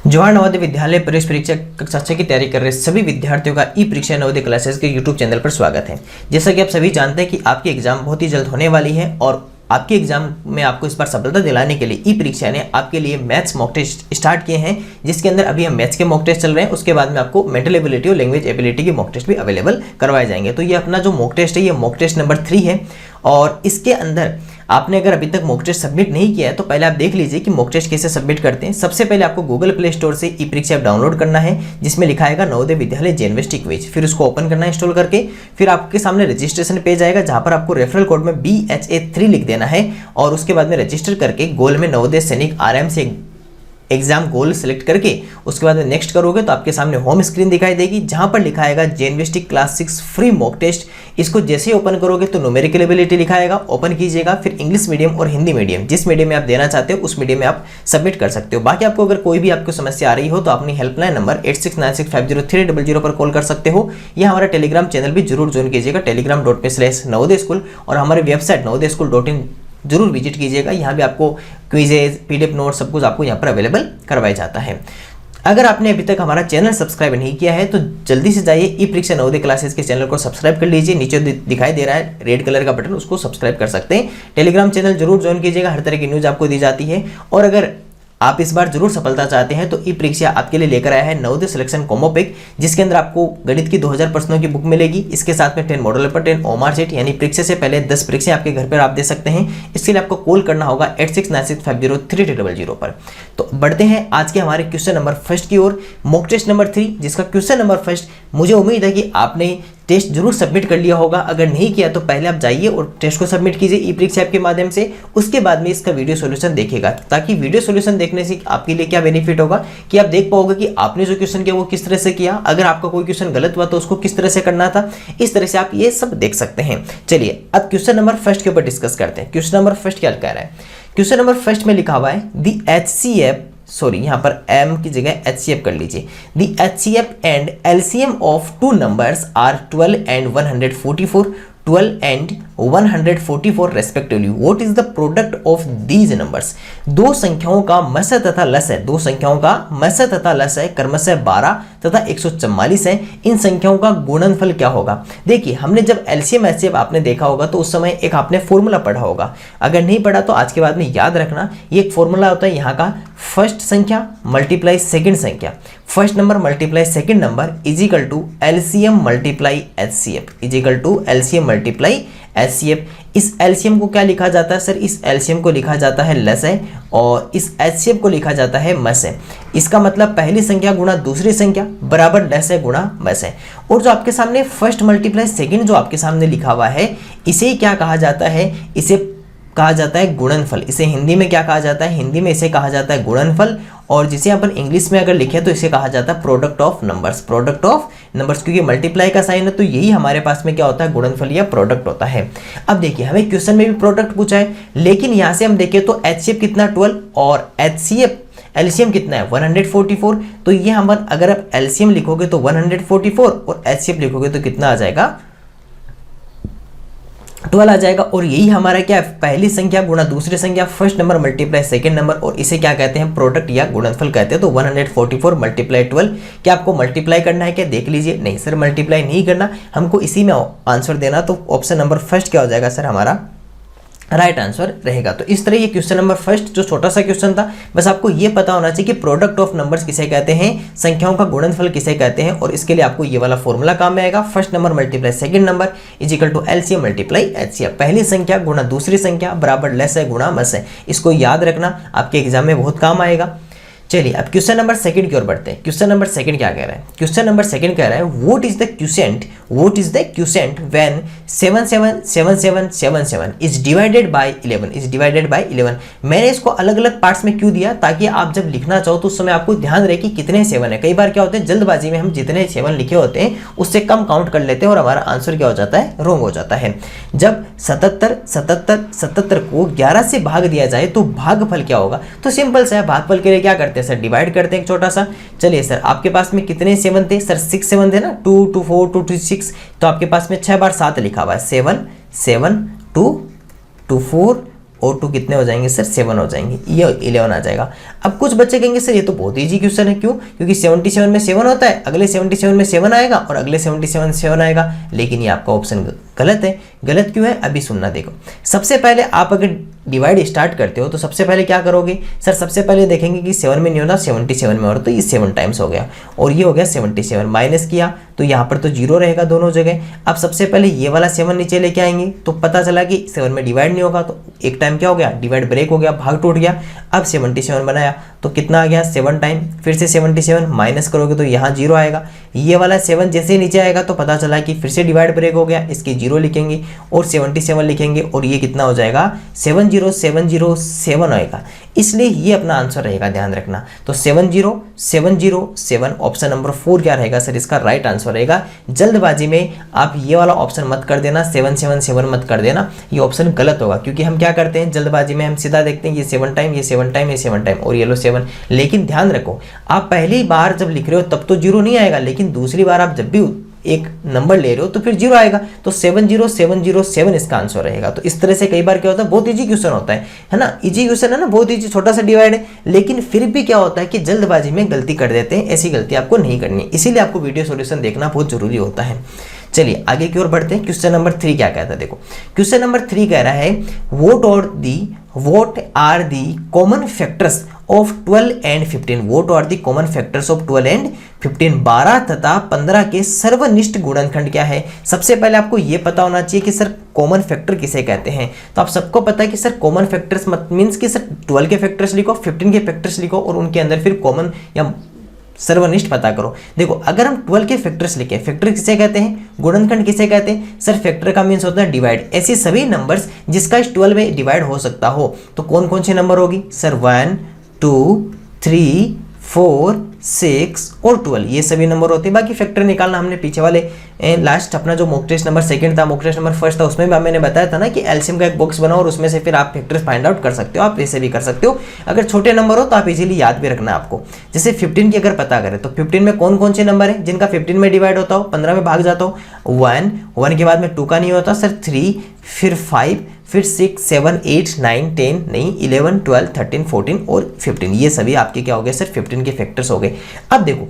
जवाहर नवोदय विद्यालय प्रवेश परीक्षा कक्षा 6 की तैयारी कर रहे सभी विद्यार्थियों का ई परीक्षा नवोदय क्लासेस के यूट्यूब चैनल पर स्वागत है। जैसा कि आप सभी जानते हैं कि आपकी एग्जाम बहुत ही जल्द होने वाली है और आपके एग्जाम में आपको इस बार सफलता दिलाने के लिए ई परीक्षा ने आपके लिए मैथ्स मॉक टेस्ट स्टार्ट किए हैं, जिसके अंदर अभी हम मैथ्स के मॉक टेस्ट चल रहे हैं। उसके बाद में आपको मेंटल एबिलिटी और लैंग्वेज एबिलिटी के मॉक टेस्ट भी अवेलेबल करवाए जाएंगे। तो ये अपना जो मॉक टेस्ट है ये मॉक टेस्ट नंबर 3 है और इसके अंदर आपने अगर अभी तक मॉक टेस्ट सबमिट नहीं किया है तो पहले आप देख लीजिए कि मॉक टेस्ट कैसे सबमिट करते हैं। सबसे पहले आपको गूगल प्ले स्टोर से ई परीक्षा ऐप डाउनलोड करना है, जिसमें लिखा आएगा नवोदय विद्यालय जेएनवीएसटी क्विज। फिर उसको ओपन करना है इंस्टॉल करके। फिर आपके सामने रजिस्ट्रेशन पेज आएगा, जहां पर आपको रेफरल कोड में BHA3 लिख देना है और उसके बाद में रजिस्टर करके गोल में नवोदय सैनिक RM से एग्जाम गोल सेलेक्ट करके उसके बाद में नेक्स्ट करोगे तो आपके सामने होम स्क्रीन दिखाई देगी, जहां पर लिखा आएगा जेएनवीएसटी क्लास 6 फ्री मॉक टेस्ट। इसको जैसे ही ओपन करोगे तो न्यूमेरिकल एबिलिटी लिखा आएगा, ओपन कीजिएगा। फिर इंग्लिश मीडियम और हिंदी मीडियम, जिस मीडियम में आप देना चाहते हो उस मीडियम में आप सबमिट कर सकते हो। बाकी आपको अगर कोई भी आपको समस्या आ रही हो तो अपनी हेल्पलाइन नंबर 8696503800 पर कॉल कर सकते हो, या हमारा टेलीग्राम चैनल भी जरूर ज्वाइन कीजिएगा telegram.me/नवोदय स्कूल, और हमारे वेबसाइट navodayaschool.in जरूर विजिट कीजिएगा। यहाँ भी आपको क्विजेज, PDF नोट सब कुछ आपको यहाँ पर अवेलेबल करवाया जाता है। अगर आपने अभी तक हमारा चैनल सब्सक्राइब नहीं किया है तो जल्दी से जाइए ई परीक्षा नवोदय क्लासेस के चैनल को सब्सक्राइब कर लीजिए। नीचे दिखाई दे रहा है रेड कलर का बटन, उसको सब्सक्राइब कर सकते हैं। टेलीग्राम चैनल जरूर ज्वाइन कीजिएगा, हर तरह की न्यूज आपको दी जाती है। और अगर आप इस बार जरूर सफलता चाहते हैं तो ई परीक्षा आपके लिए लेकर आया है नवोदय सिलेक्शन कॉम्बो पैक, जिसके अंदर आपको गणित की 2000 प्रश्नों की बुक मिलेगी। इसके साथ में 10 मॉडल पेपर, 10 ओमार सेट, यानी परीक्षा से पहले 10 परीक्षाएं आपके घर पर आप दे सकते हैं। इसके लिए आपको कॉल करना होगा 8696503800 पर। तो बढ़ते हैं आज के हमारे क्वेश्चन नंबर फर्स्ट की ओर, मॉक टेस्ट नंबर 3, जिसका क्वेश्चन नंबर फर्स्ट मुझे उम्मीद है कि आपने टेस्ट जरूर सबमिट कर लिया होगा। अगर नहीं किया तो पहले आप जाइए और टेस्ट को सबमिट कीजिए ई परीक्षा ऐप के माध्यम से। उसके बाद में इसका वीडियो सॉल्यूशन देखिएगा, ताकि वीडियो सॉल्यूशन देखने से आपके लिए क्या बेनिफिट होगा कि आप देख पाओगे कि आपने जो क्वेश्चन किया वो किस तरह से किया। अगर आपका कोई क्वेश्चन गलत हुआ तो उसको किस तरह से करना था, इस तरह से आप ये सब देख सकते हैं। चलिए अब क्वेश्चन नंबर फर्स्ट के ऊपर डिस्कस करते हैं। क्वेश्चन नंबर फर्स्ट क्या कह रहा है? क्वेश्चन नंबर फर्स्ट में लिखा हुआ है दी HCF, सॉरी यहाँ पर m की जगह HCF कर लीजिए। The HCF and LCM of two numbers are 12 and 144, 12 and 144 respectively. What is the product of these numbers? दो संख्याओं का मस तथा लस है, दो संख्याओं का मस तथा लस है क्रमशः 12 तथा 144 है। इन संख्याओं का गुणनफल क्या होगा? देखिए, हमने जब LCM HCF आपने देखा होगा तो उस समय एक आपने फॉर्मूला पढ़ा होगा। अगर नहीं पढ़ा तो आज के बाद में याद रखना, ये एक फॉर्मूला होता है यहाँ का, फर्स्ट संख्या मल्टीप्लाई सेकंड संख्या, first number multiply second number is equal to LCM multiply HCF, is equal to LCM multiply HCF। इस LCM को क्या लिखा जाता है सर? इस LCM को लिखा जाता है लस है और इस HCF को लिखा जाता है मस है। इसका मतलब पहली संख्या गुणा दूसरी संख्या बराबर लस है गुणा मस है। और जो आपके सामने फर्स्ट मल्टीप्लाई सेकंड जो आपके सामने लिखा हुआ है, इसे क्या कहा जाता है? इसे कहा जाता है गुणनफल। इसे हिंदी में क्या कहा जाता है? हिंदी में इसे कहा जाता है गुणनफल, और जिसे अपन इंग्लिश में अगर लिखे तो इसे कहा जाता है product of numbers, product of numbers, क्योंकि मल्टीप्लाई का साइन है तो यही हमारे पास में क्या होता है? गुणनफल या प्रोडक्ट होता है। अब देखिए, हमें क्वेश्चन में भी प्रोडक्ट पूछा है, लेकिन यहाँ से हम देखें तो HCF कितना 12 और HCF LCM कितना है 144। तो ये हम अगर आप LCM लिखोगे तो 144 और HCF लिखोगे तो कितना आ जाएगा? 12 आ जाएगा। और यही हमारा क्या है? पहली संख्या गुणा दूसरी संख्या, first number multiply second number, और इसे क्या कहते हैं? प्रोडक्ट या गुणनफल कहते हैं। तो 144 मल्टीप्लाई 12, क्या आपको मल्टीप्लाई करना है क्या? देख लीजिए, नहीं सर मल्टीप्लाई नहीं करना, हमको इसी में आंसर देना। तो ऑप्शन नंबर फर्स्ट क्या हो जाएगा सर? हमारा राइट आंसर रहेगा। तो इस तरह ये क्वेश्चन नंबर फर्स्ट जो छोटा सा क्वेश्चन था, बस आपको ये पता होना चाहिए कि प्रोडक्ट ऑफ नंबर्स किसे कहते हैं, संख्याओं का गुणनफल किसे कहते हैं, और इसके लिए आपको ये वाला फॉर्मूला काम में आएगा। First number multiply second number is equal to LCM multiply HCF, पहली संख्या गुणा दूसरी संख्या बराबर लस है गुणा मस है। इसको याद रखना, आपके एग्जाम में बहुत काम आएगा। चलिए अब क्वेश्चन नंबर सेकंड की ओर बढ़ते हैं। क्वेश्चन नंबर सेकंड क्या कह रहा है? क्वेश्चन नंबर सेकंड कह रहा है what is the quotient, what is the quotient when 777777 is divided by 11, is divided by 11। मैंने इसको अलग अलग पार्ट्स में क्यों दिया? ताकि आप जब लिखना चाहो तो उस समय आपको ध्यान रहे कि कितने 7 है। कई बार क्या होता है, जल्दबाजी में हम जितने 7 लिखे होते हैं उससे कम काउंट कर लेते हैं और हमारा आंसर क्या हो जाता है? रॉन्ग हो जाता है। जब 77 को 11 से भाग दिया जाए तो भागफल क्या होगा? तो सिंपल सा है, भागफल के लिए क्या करते हैं सर? डिवाइड करते हैं एक छोटा सा। चलिए सर, आपके पास में कितने 7 थे सर? 6 7 थे ना, 2 2 4 2 2 6, तो आपके पास में 6 बार 7 लिखा हुआ है, 7 7 2 2 4 और 2 कितने हो जाएंगे सर 7 हो जाएंगे, ये 11 आ जाएगा। अब कुछ बच्चे कहेंगे सर ये तो बहुत ईजी क्वेश्चन है, क्यों? क्योंकि 77 में 7 होता है, अगले 77 में 7 आएगा और अगले 77 में 7 आएगा। लेकिन ये आपका ऑप्शन गलत है। गलत क्यों है अभी सुनना। देखो सबसे पहले आप अगर डिवाइड स्टार्ट करते हो तो सबसे पहले क्या करोगे सर, सबसे पहले देखेंगे कि 7 में नहीं होता 77 में, और तो ये 7 टाइम्स हो गया और ये हो गया 77, माइनस किया तो यहाँ पर तो 0 रहेगा दोनों जगह। अब सबसे पहले ये वाला 7 नीचे लेके आएंगे तो पता चला कि 7 में डिवाइड नहीं होगा, तो एक टाइम क्या हो गया, डिवाइड ब्रेक हो गया, भाग टूट गया। अब 77 बनाया तो कितना आ गया 7 टाइम, फिर से 77 माइनस करोगे तो यहाँ 0 आएगा। ये वाला 7 जैसे ही नीचे आएगा तो पता चला कि फिर से डिवाइड ब्रेक हो गया, इसके 0 लिखेंगे और 77 लिखेंगे और ये कितना हो जाएगा 70707 आएगा। इसलिए ये अपना आंसर रहेगा, ध्यान रखना। तो 70707 ऑप्शन नंबर 4 क्या रहेगा सर, इसका राइट आंसर रहेगा। जल्दबाजी में आप ये वाला ऑप्शन मत कर देना, 777 मत कर देना, ये ऑप्शन गलत होगा। क्योंकि हम क्या करते हैं जल्दबाजी में, हम सीधा देखते हैं ये 7 टाइम, ये 7 टाइम, ये 7 टाइम और ये लो 7। लेकिन ध्यान रखो आप पहली बार जब लिख रहे हो तब तो 0 नहीं आएगा, लेकिन दूसरी बार आप जब भी एक नंबर ले रहे हो तो फिर 0 आएगा। तो 70707 इसका आंसर रहेगा। तो इस तरह से कई बार क्या होता है, बहुत इजी क्वेश्चन होता है ना, इजी क्वेश्चन है ना, बहुत इजी, छोटा सा डिवाइड है, लेकिन फिर भी क्या होता है कि जल्दबाजी में गलती कर देते हैं। ऐसी गलती आपको नहीं करनी है, इसीलिए आपको वीडियो सॉल्यूशन देखना बहुत जरूरी होता है। चलिए आगे की ओर बढ़ते हैं। क्वेश्चन नंबर 3 क्या कहता है, देखो क्वेश्चन नंबर 3 कह रहा है what are the common factors of 12 and 15। What are the common factors of 12 and 15। 12 तथा 15 के सर्वनिष्ठ गुणनखंड क्या है। सबसे पहले आपको यह पता होना चाहिए कि सर कॉमन फैक्टर किसे कहते हैं। तो आप सबको पता है कि सर कॉमन फैक्टर्स मीन्स कि सर 12 के फैक्टर्स लिखो, 15 के फैक्टर्स लिखो और उनके अंदर फिर कॉमन या सर्वनिष्ठ पता करो। देखो अगर हम 12 के फैक्टर्स लिखे, फैक्टर किसे कहते हैं, गुणनखंड किसे कहते हैं सर, फैक्टर का मीन्स होता है डिवाइड। ऐसे सभी नंबर्स जिसका इस 12 में डिवाइड हो सकता हो, तो कौन कौन से नंबर होगी सर, 1 2 3 4 6 और 12, ये सभी नंबर होते हैं। बाकी फैक्टर निकालना हमने पीछे वाले लास्ट अपना जो मॉक टेस्ट नंबर 2 था, मॉक टेस्ट नंबर 1 था, उसमें भी मैंने बताया था ना कि एलसीएम का एक बॉक्स बनाओ और उसमें से फिर आप फैक्टर्स फाइंड आउट कर सकते हो। आप ऐसे भी कर सकते हो, अगर छोटे नंबर हो तो आप इजीली याद भी रखना आपको। जैसे 15 की अगर पता करें तो 15 में कौन कौन से नंबर है जिनका 15 में डिवाइड होता हो, 15 में भाग जाता हो। 1 के बाद में 2 का नहीं होता सर, 3 फिर 5 फिर 6 7 8 9 10 नहीं 11 12 13 14 और 15, ये सभी आपके क्या हो गए सर 15 के फैक्टर्स हो गए। अब देखो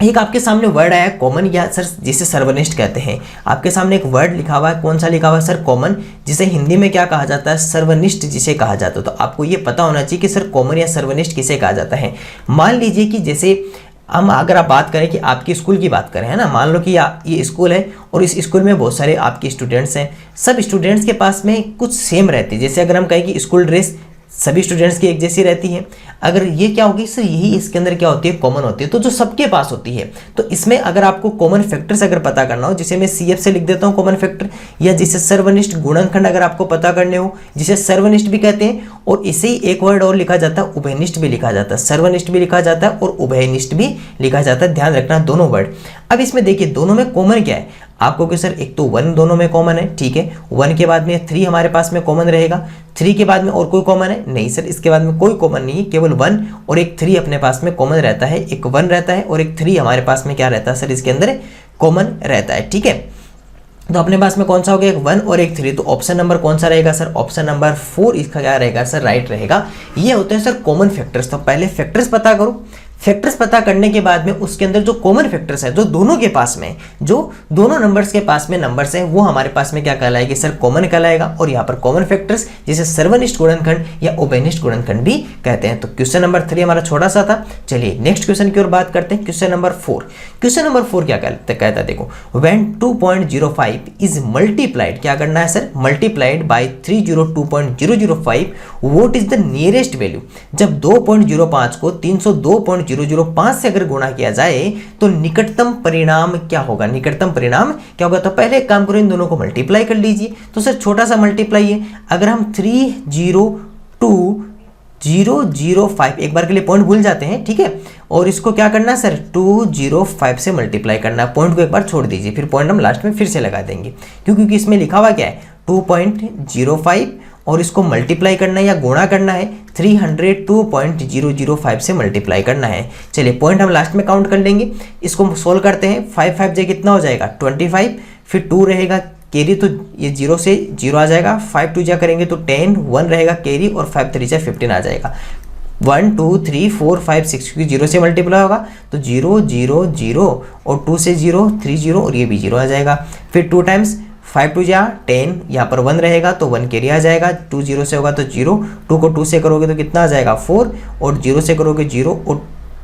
एक आपके सामने वर्ड आया कॉमन, या सर जिसे सर्वनिष्ठ कहते हैं। आपके सामने एक वर्ड लिखा हुआ है, कौन सा लिखा हुआ है सर, कॉमन, जिसे हिंदी में क्या कहा जाता है, सर्वनिष्ठ जिसे कहा जाता है। तो आपको ये पता होना चाहिए कि सर कॉमन या सर्वनिष्ठ किसे कहा जाता है। मान लीजिए कि जैसे हम अगर आप बात करें कि आपकी स्कूल की बात करें, है ना, मान लो कि ये स्कूल है और इस स्कूल में बहुत सारे आपके स्टूडेंट्स हैं। सब स्टूडेंट्स के पास में कुछ सेम रहती है। जैसे अगर हम कहें कि स्कूल ड्रेस सभी स्टूडेंट्स की एक जैसी रहती है, अगर ये क्या होगी सर, यही इसके अंदर क्या होती है, कॉमन होती है, तो जो सबके पास होती है। तो इसमें अगर आपको कॉमन फैक्टर्स अगर पता करना हो, जिसे मैं CF से लिख देता हूँ कॉमन फैक्टर, या जिसे सर्वनिष्ठ गुणनखंड अगर आपको पता करने हो, जिसे सर्वनिष्ठ भी कहते हैं, और इसे ही एक वर्ड और लिखा जाता है, उभयनिष्ठ भी लिखा जाता है। सर्वनिष्ठ भी लिखा जाता है और उभयनिष्ठ भी लिखा जाता है, ध्यान रखना दोनों वर्ड। अब इसमें देखिए दोनों में कॉमन क्या है आपको, कि सर एक तो 1 दोनों में कॉमन है, ठीक है, 1 के बाद में 3 हमारे पास में कॉमन रहेगा, 3 के बाद में और कोई कॉमन है नहीं सर, इसके बाद में कोई कॉमन नहीं है, केवल 1 और एक 3 अपने पास में कॉमन रहता है। एक 1 रहता है और एक 3 हमारे पास में क्या रहता है सर, इसके अंदर कॉमन रहता है, ठीक है। तो अपने पास में कौन सा हो गया, एक 1 और एक 3, तो ऑप्शन नंबर कौन सा रहेगा सर, ऑप्शन नंबर 4 इसका क्या रहेगा सर, राइट रहेगा। ये होते हैं सर कॉमन फैक्टर्स। तो पहले फैक्टर्स पता करो, फैक्टर्स पता करने के बाद में उसके अंदर जो कॉमन फैक्टर्स है, जो दोनों के पास में, जो दोनों नंबर्स के पास में नंबर्स हैं, वो हमारे पास में क्या कहलाएगी सर, कॉमन कहलाएगा। और यहाँ पर कॉमन फैक्टर्स जिसे सर्वनिष्ठ गुणनखंड या उभयनिष्ठ गुणनखंड भी कहते हैं। तो क्वेश्चन नंबर 3 हमारा छोटा सा था। चलिए नेक्स्ट क्वेश्चन की ओर बात करते हैं। क्वेश्चन नंबर 4, क्वेश्चन नंबर 4 क्या कहता है, देखो व्हेन 2.05 इज मल्टीप्लाइड, क्या करना है sir, multiplied by 302.005, what is the nearest value. जब 2.05 को 302.005 से अगर गुणा किया जाए तो निकटतम परिणाम क्या होगा, निकटतम परिणाम क्या होगा। तो पहले एक काम करो, इन दोनों को मल्टीप्लाई कर लीजिए। तो सर छोटा सा मल्टीप्लाई है, अगर हम 302.005, एक बार के लिए पॉइंट भूल जाते हैं, ठीक है, और इसको क्या करना है सर, 205 से मल्टीप्लाई करना है। पॉइंट को एक बार छोड़ दीजिए, फिर पॉइंट हम लास्ट में फिर से लगा देंगे, क्योंकि इसमें लिखा हुआ क्या है 2.05 और इसको मल्टीप्लाई करना है या गुणा करना है 302.005 से मल्टीप्लाई करना है। चलिए पॉइंट हम लास्ट में काउंट कर लेंगे, इसको सोल्व करते हैं। 5 5 जे कितना हो जाएगा 25, फिर 2 रहेगा कैरी तो ये 0 से 0 आ जाएगा, 5 2 जा करेंगे तो 10, 1 रहेगा कैरी और 5 3 जा 15 आ जाएगा। 1 2 3 4 5 6 क्योंकि 0 से मल्टीप्लाई होगा तो 0 0 0 और 2 से 0 3 0 और ये भी 0 आ जाएगा। फिर 2 टाइम्स 5 2 जा 10, यहाँ पर 1 रहेगा तो 1 कैरी आ जाएगा। 2 0 से होगा तो 0, 2 को 2 से करोगे तो कितना आ जाएगा 4 और 0 से करोगे 0 और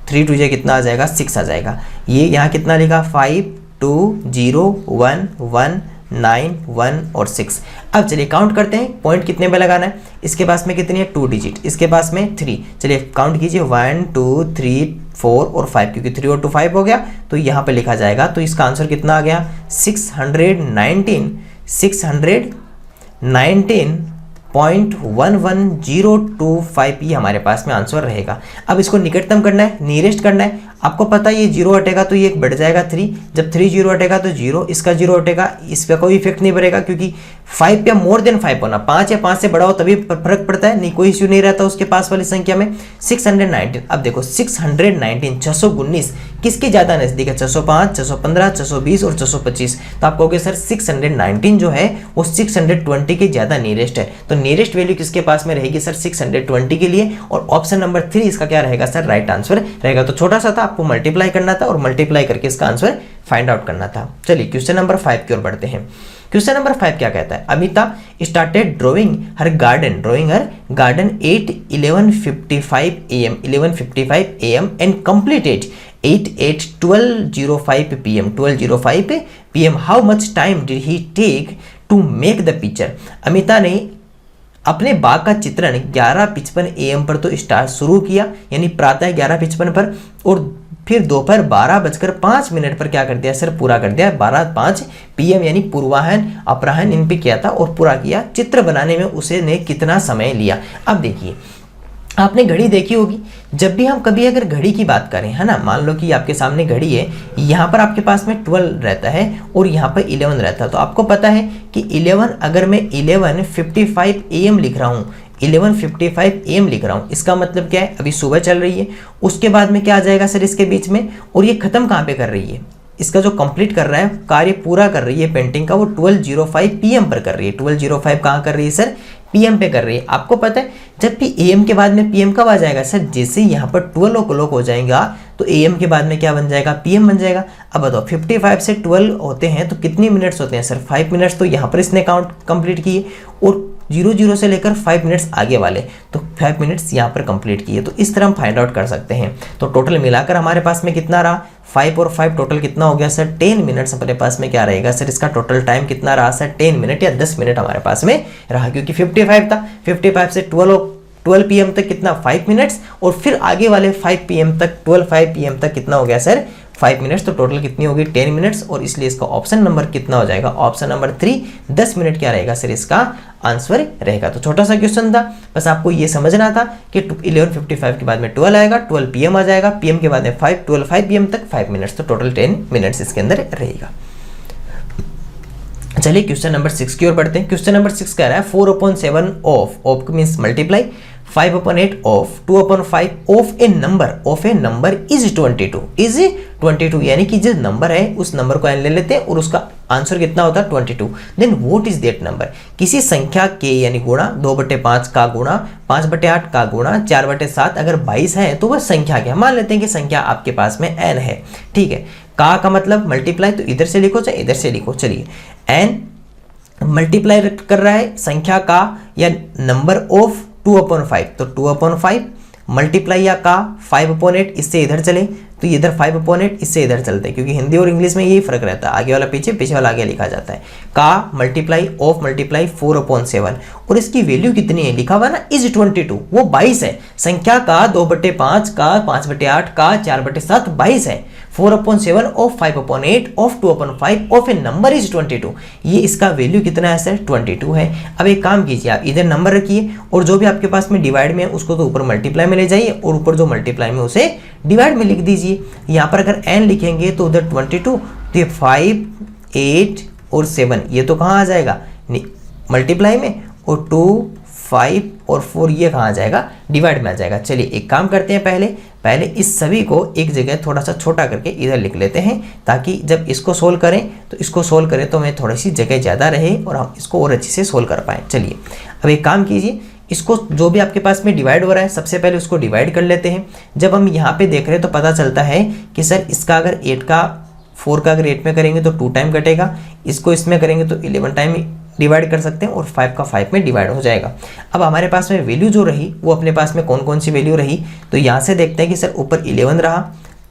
3 2 जा कितना आ जाएगा 6 आ जाएगा। ये यहाँ कितना लिखा 5 2 0 1 1 9 1 और 6। अब चलिए काउंट करते हैं पॉइंट कितने पे लगाना है। इसके पास में कितनी है 2 डिजिट, इसके पास में 3। चलिए काउंट कीजिए 1 2 3 4 और 5 क्योंकि 3 और 2 5 हो गया तो यहाँ पे लिखा जाएगा। तो इसका आंसर कितना आ गया 619.11025 ये हमारे पास में आंसर रहेगा। अब इसको निकटतम करना है, नियरेस्ट करना है। आपको पता है ये 0 हटेगा तो ये एक बढ़ जाएगा 3, जब 3 0 हटेगा तो 0, इसका 0 हटेगा, इस पर कोई इफेक्ट नहीं पड़ेगा क्योंकि 5 या मोर देन 5 होना, 5 या 5 से बड़ा हो तभी फर्क पड़ता है, नहीं कोई इश्यू नहीं रहता उसके पास वाली संख्या में। 619, अब देखो 619 619 किसके ज़्यादा नज़दीक है 605 615 620 और 625। तो आप कहोगे सर 619 जो है वो 620 के ज़्यादा नियरेस्ट है, तो नियरेस्ट वैल्यू किसके पास में रहेगी सर 620 के लिए, और ऑप्शन नंबर 3 इसका क्या रहेगा सर राइट आंसर रहेगा। तो छोटा सा था, आपको मल्टीप्लाई करना था और मल्टीप्लाई करके इसका आंसर फाइंड आउट करना था। चलिए क्वेश्चन नंबर 5 की ओर बढ़ते हैं। क्वेश्चन नंबर 5 क्या कहता है, Amita started drawing her garden 11:55 am and completed 12:05 pm. How much time did he take to make the picture? Amita ने अपने बाग का चित्रण 11:55 am पर तो स्टार्ट शुरू किया, यानी प्रातः 11:55 पर, और फिर दोपहर 12:05 पर क्या कर दिया सर पूरा कर दिया। 12:05 PM यानी पूर्वाहन अपराहन इन पे किया था और पूरा किया। चित्र बनाने में उसे ने कितना समय लिया। अब देखिए आपने घड़ी देखी होगी, जब भी हम कभी अगर घड़ी की बात करें है ना, मान लो कि आपके सामने घड़ी है, यहाँ पर आपके पास में 12 रहता है और यहाँ पर 11 रहता है, तो आपको पता है कि 11 अगर मैं 11:55 AM लिख रहा हूँ, 11:55 AM लिख रहा हूँ, इसका मतलब क्या है अभी सुबह चल रही है, उसके बाद में क्या आ जाएगा सर इसके बीच में, और ये खत्म कहाँ पे कर रही है, इसका जो कंप्लीट कर रहा है कार्य पूरा कर रही है पेंटिंग का, वो 12:05 PM पर कर रही है। 12:05 कहाँ कर रही है सर PM पे कर रही है। आपको पता है जब भी AM के बाद में PM कब आ जाएगा सर, जैसे यहाँ पर 12 o'clock हो जाएगा तो AM के बाद में क्या बन जाएगा PM बन जाएगा। अब बताओ 55 से 12 होते हैं तो कितनी मिनट्स होते हैं सर 5 मिनट्स, तो यहाँ पर इसने काउंट कंप्लीट किए, और 00 से लेकर 5 मिनट्स आगे वाले तो 5 मिनट्स यहाँ पर कंप्लीट किए। तो इस तरह हम फाइंड आउट कर सकते हैं। तो टोटल मिलाकर हमारे पास में कितना रहा 5 और 5 टोटल कितना हो गया सर 10 मिनट्स अपने पास में क्या रहेगा सर, इसका टोटल टाइम कितना रहा सर 10 मिनट या 10 मिनट हमारे पास में रहा, क्योंकि 55 था, 55 से 12 PM तक कितना 5 मिनट्स, और फिर आगे वाले 5 PM तक 12:05 PM तक कितना हो गया सर 5 मिनट्स, तो टोटल कितनी होगी 10 मिनट्स, और इसलिए इसका ऑप्शन नंबर कितना हो जाएगा ऑप्शन नंबर 3 10 मिनट क्या रहेगा सर इसका आंसर रहेगा। तो छोटा सा क्वेश्चन था, बस आपको ये समझना था कि 11:55 के बाद में 12 आएगा, 12 PM आ जाएगा, PM के बाद में 12:05 PM तक 5 मिनट्स, तो टोटल 10 मिनट्स इसके अंदर रहेगा। चलिए क्वेश्चन नंबर 6 की ओर बढ़ते हैं। क्वेश्चन नंबर 6 कह रहा है 4/7 of means multiply 5/8 of 2/5 of a number is 22 यानी कि जो नंबर है उस नंबर को ले लेते हैं और उसका आंसर कितना होता है 22। Then what is that number, किसी संख्या के यानी गुणा 2/5 का गुणा 5/8 का गुणा 4/7 अगर 22 है तो वह संख्या क्या, मान लेते हैं कि संख्या आपके पास में n है, ठीक है। का मतलब मल्टीप्लाई, तो इधर से लिखो चाहे इधर से लिखो, चलिए n मल्टीप्लाई कर रहा है संख्या का या नंबर ऑफ 2/5, तो 2/5 मल्टीप्लाई या का 5/8, इससे इधर चले तो इधर 5/8 इससे इधर चलते हैं, क्योंकि हिंदी और इंग्लिश में यही फर्क रहता है, आगे वाला पीछे पीछे वाला आगे लिखा जाता है। का मल्टीप्लाई ऑफ मल्टीप्लाई 4/7 और इसकी वैल्यू कितनी है लिखा हुआ ना इज 22, वो 22 है। संख्या का 2/5 का 5/8 का 4/7 22 है। 4/7 of 5/8 of 2/5 of a number is 22, ये इसका वैल्यू कितना है सर 22 है। अब एक काम कीजिए आप इधर नंबर रखिए और जो भी आपके पास में डिवाइड में है उसको तो ऊपर मल्टीप्लाई में ले जाइए और ऊपर जो मल्टीप्लाई में उसे डिवाइड में लिख दीजिए। यहाँ पर अगर n लिखेंगे तो उधर 22, तो ये 5 8 और 7 ये तो कहाँ आ जाएगा मल्टीप्लाई में, और 2 5 और 4 ये कहाँ आ जाएगा, डिवाइड में आ जाएगा। चलिए एक काम करते हैं, पहले इस सभी को एक जगह थोड़ा सा छोटा करके इधर लिख लेते हैं, ताकि जब इसको सोल्व करें तो हमें थोड़ी सी जगह ज़्यादा रहे और हम इसको और अच्छे से सोल्व कर पाएँ। चलिए अब एक काम कीजिए, इसको जो भी आपके पास में डिवाइड हो रहा है सबसे पहले उसको डिवाइड कर लेते हैं। जब हम यहाँ पे देख रहे हैं तो पता चलता है कि सर इसका अगर 4 का अगर 8 में करेंगे तो 2 टाइम कटेगा, इसको इसमें करेंगे तो 11 टाइम डिवाइड कर सकते हैं और 5 का 5 में डिवाइड हो जाएगा। अब हमारे पास में वैल्यू जो रही वो अपने पास में कौन कौन सी वैल्यू रही, तो यहाँ से देखते हैं कि सर ऊपर 11 रहा,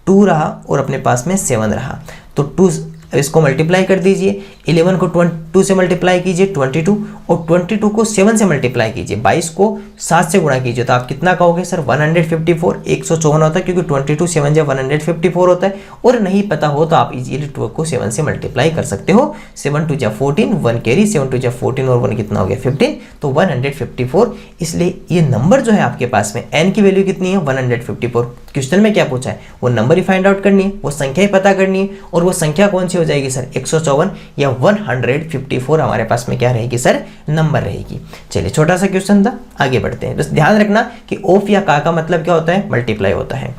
2 रहा और अपने पास में 7 रहा। तो 2 इसको मल्टीप्लाई कर दीजिए, 11 को 2 से मल्टीप्लाई कीजिए 22 और 22 को 7 से मल्टीप्लाई कीजिए, 22 को 7 से गुणा कीजिए, तो आप कितना कहोगे सर 154, 154 होता है क्योंकि 22 7 जब 154 होता है। और नहीं पता हो तो आप इजीली 2 को 7 से मल्टीप्लाई कर सकते हो, 7 2 14, 1 कैरी, 7 2 14 और 1 कितना हो गया 15, तो 154। इसलिए ये नंबर जो है आपके पास में n की वैल्यू कितनी है 154। क्वेश्चन में क्या पूछा है, वो नंबर ही फाइंड आउट करनी है, वो संख्या ही पता करनी है, और वो संख्या कौन सी हो जाएगी सर 154 या 154 हमारे पास में क्या रहेगी सर, नंबर रहेगी। चलिए छोटा सा क्वेश्चन था, आगे बढ़ते हैं। बस ध्यान रखना कि ऑफ या का मतलब क्या होता है, मल्टीप्लाई होता है।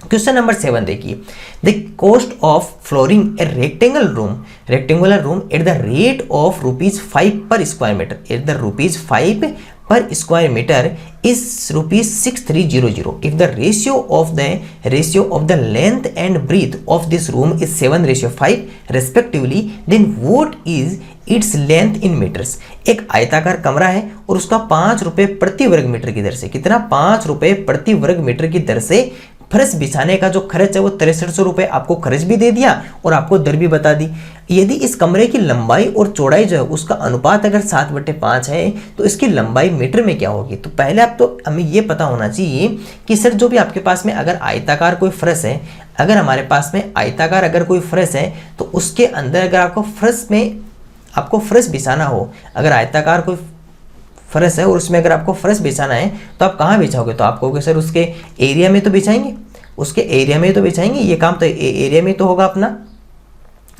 क्वेश्चन नंबर 7 देखिए, the cost of flooring a rectangular room at the rate of ₹5 per square metre, at the ₹5 per square meter is ₹6300. If the ratio of the length and breadth of this room is 7:5 respectively, then what is its length in meters? एक आयताकार कमरा है और उसका ₹5 प्रति वर्ग metre की दर से, कितना ₹5 प्रति वर्ग मीटर की दर से फर्श बिछाने का जो खर्च है वो 6300 रुपये आपको खर्च भी दे दिया और आपको दर भी बता दी। यदि इस कमरे की लंबाई और चौड़ाई जो है उसका अनुपात अगर 7/5 है तो इसकी लंबाई मीटर में क्या होगी। तो पहले आप तो हमें ये पता होना चाहिए कि सर जो भी आपके पास में अगर आयताकार कोई फर्श है, अगर हमारे पास में आयताकार अगर कोई फर्श है तो उसके अंदर अगर आपको फर्श बिछाना हो, अगर आयताकार कोई फर्श है और उसमें अगर आपको फर्श बिछाना है तो आप कहाँ बिछाओगे, तो आप कहोगे सर उसके एरिया में तो बिछाएंगे, उसके एरिया में तो बिछाएंगे, ये काम तो एरिया में तो होगा अपना।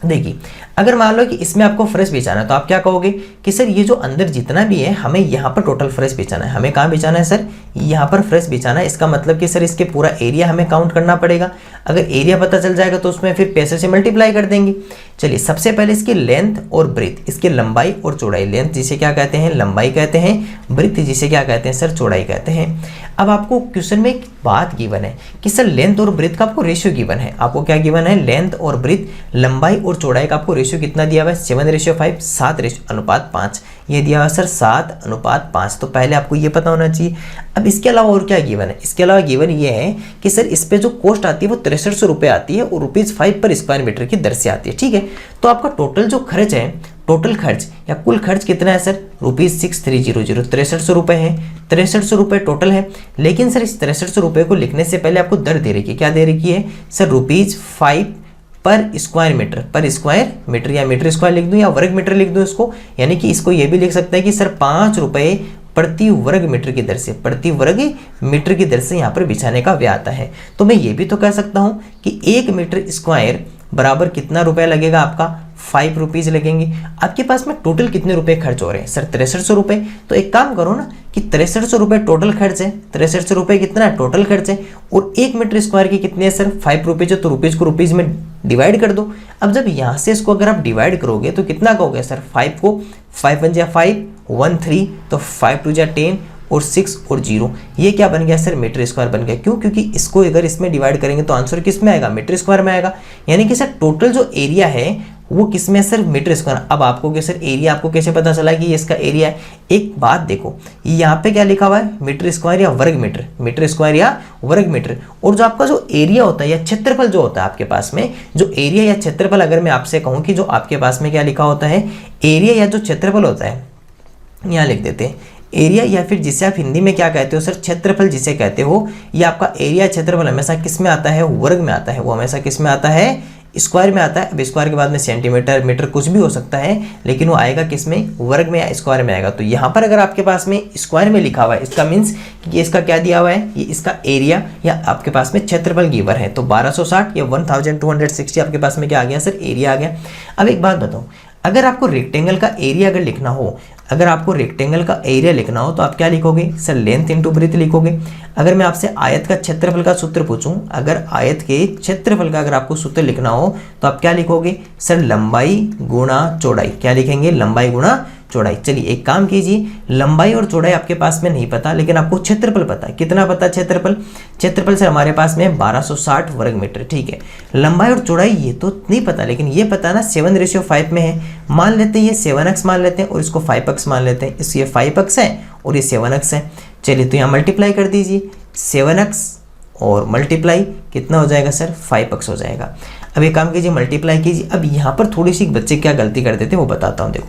देखिए अगर मान लो कि इसमें आपको फर्श बिछाना है तो आप क्या कहोगे कि सर ये जो अंदर जितना भी है हमें यहाँ पर टोटल फर्श बिछाना है, हमें कहाँ बिछाना है सर, यहाँ पर फर्श बिछाना है। इसका मतलब कि सर इसके पूरा एरिया हमें काउंट करना पड़ेगा। अगर एरिया पता चल जाएगा तो उसमें फिर पैसे से मल्टीप्लाई कर देंगे। चलिए सबसे पहले इसकी लेंथ और ब्रेथ, इसकी लंबाई और चौड़ाई, लेंथ जिसे क्या कहते हैं लंबाई कहते हैं, ब्रेथ जिसे क्या कहते हैं सर चौड़ाई कहते हैं। अब आपको क्वेश्चन में एक बात गिवन है कि सर लेंथ और ब्रेथ का आपको रेशियो गिवन है, आपको क्या गिवन है, लेंथ और ब्रेथ लंबाई और चौड़ाई का आपको रेशियो कितना दिया हुआ है 7:5, 7:5 ये दिया हुआ सर 7:5। तो पहले आपको ये पता होना चाहिए। अब इसके अलावा और क्या गिवन है, इसके अलावा गिवन ये है कि सर इस पे जो कॉस्ट आती है वो 6300 रुपये आती है और ₹5 पर स्क्वायर मीटर की दर से आती है, ठीक है। तो आपका टोटल जो खर्च है, टोटल खर्च या कुल खर्च कितना है सर ₹6300, 6300 रुपये है, 6300 रुपये टोटल है। लेकिन सर इस 6300 रुपये को लिखने से पहले आपको दर दे रखी है, क्या दे रखी है सर ₹5 पर स्क्वायर मीटर या मीटर स्क्वायर लिख दूं या वर्ग मीटर लिख दूं इसको, यानी कि इसको ये भी लिख सकते हैं कि सर ₹5 प्रति वर्ग मीटर की दर से, प्रति वर्ग मीटर की दर से यहाँ पर बिछाने का व्यय आता है। तो मैं ये भी तो कह सकता हूँ कि 1 मीटर स्क्वायर बराबर कितना रुपया लगेगा आपका, ₹5 लगेंगे। आपके पास में टोटल कितने रुपए खर्च हो रहे हैं सर 6300 रुपये। तो एक काम करो ना कि 6300 रुपये टोटल खर्च है, 6300 रुपये कितना है टोटल खर्च है, और 1 मीटर स्क्वायर की कितने है सर ₹5 है, तो रुपीज़ को रुपीज़ में डिवाइड कर दो। अब जब यहाँ से इसको अगर आप डिवाइड करोगे तो कितना कहोगे सर 5 को 5 1 5 1 3, तो 5 2 10 और 6 और 0, ये क्या बन गया सर मीटर स्क्वायर बन गया। क्यों, क्योंकि इसको अगर इसमें डिवाइड करेंगे तो आंसर किस में आएगा, मीटर स्क्वायर में आएगा। यानी कि सर टोटल जो एरिया है वो किस में सर मीटर स्क्वायर। अब आपको क्या सर एरिया आपको कैसे पता चला कि ये इसका एरिया है। एक बात देखो यहाँ पे क्या लिखा हुआ है, मीटर स्क्वायर या वर्ग मीटर, मीटर स्क्वायर या वर्ग मीटर। और जो आपका जो एरिया होता है या क्षेत्रफल जो होता है आपके पास में, जो एरिया या क्षेत्रफल, अगर मैं आपसे कहूँ कि जो आपके पास में क्या लिखा होता है, एरिया या जो क्षेत्रफल होता है, यहाँ लिख देते हैं एरिया, या फिर जिसे आप हिंदी में क्या कहते हो सर क्षेत्रफल जिसे कहते हो, ये आपका एरिया क्षेत्रफल हमेशा किस में आता है, वर्ग में आता है। वो हमेशा किस में आता है, स्क्वायर में आता है। अब स्क्वायर के बाद में सेंटीमीटर मीटर कुछ भी हो सकता है, लेकिन वो आएगा किस में, वर्ग में या स्क्वायर में आएगा। तो यहाँ पर अगर आपके पास में स्क्वायर में लिखा हुआ है, इसका मीन्स कि ये इसका क्या दिया हुआ है, ये इसका एरिया या आपके पास में क्षेत्रफल गिवर है। तो 1260 या 1260 आपके पास में क्या आ गया सर, एरिया आ गया। अब एक बात बताओ, अगर आपको रेक्टेंगल का एरिया अगर लिखना हो, अगर आपको रेक्टेंगल का एरिया लिखना हो तो आप क्या लिखोगे सर, लेंथ इंटू ब्रेथ लिखोगे। अगर मैं आपसे आयत का क्षेत्रफल का सूत्र पूछूं, अगर आयत के क्षेत्रफल का अगर आपको सूत्र लिखना हो तो आप क्या लिखोगे सर, लंबाई गुणा चौड़ाई। क्या लिखेंगे, लंबाई गुणा चौड़ाई। चलिए एक काम कीजिए, लंबाई और चौड़ाई आपके पास में नहीं पता, लेकिन आपको क्षेत्रफल पता है। कितना पता है क्षेत्रफल? क्षेत्रफल सर हमारे पास में 1260 वर्ग मीटर, ठीक है। लंबाई और चौड़ाई ये तो नहीं पता, लेकिन ये पता ना 7:5 में है। मान लेते हैं ये 7x मान लेते हैं और इसको 5x मान लेते हैं। इस ये 5x है और ये 7x है। चलिए तो यहाँ मल्टीप्लाई कर दीजिए, 7x और मल्टीप्लाई कितना हो जाएगा सर, 5x हो जाएगा। अब एक काम कीजिए, मल्टीप्लाई कीजिए। अब यहाँ पर थोड़ी सी बच्चे क्या गलती करते थे वो बताता हूँ। देखो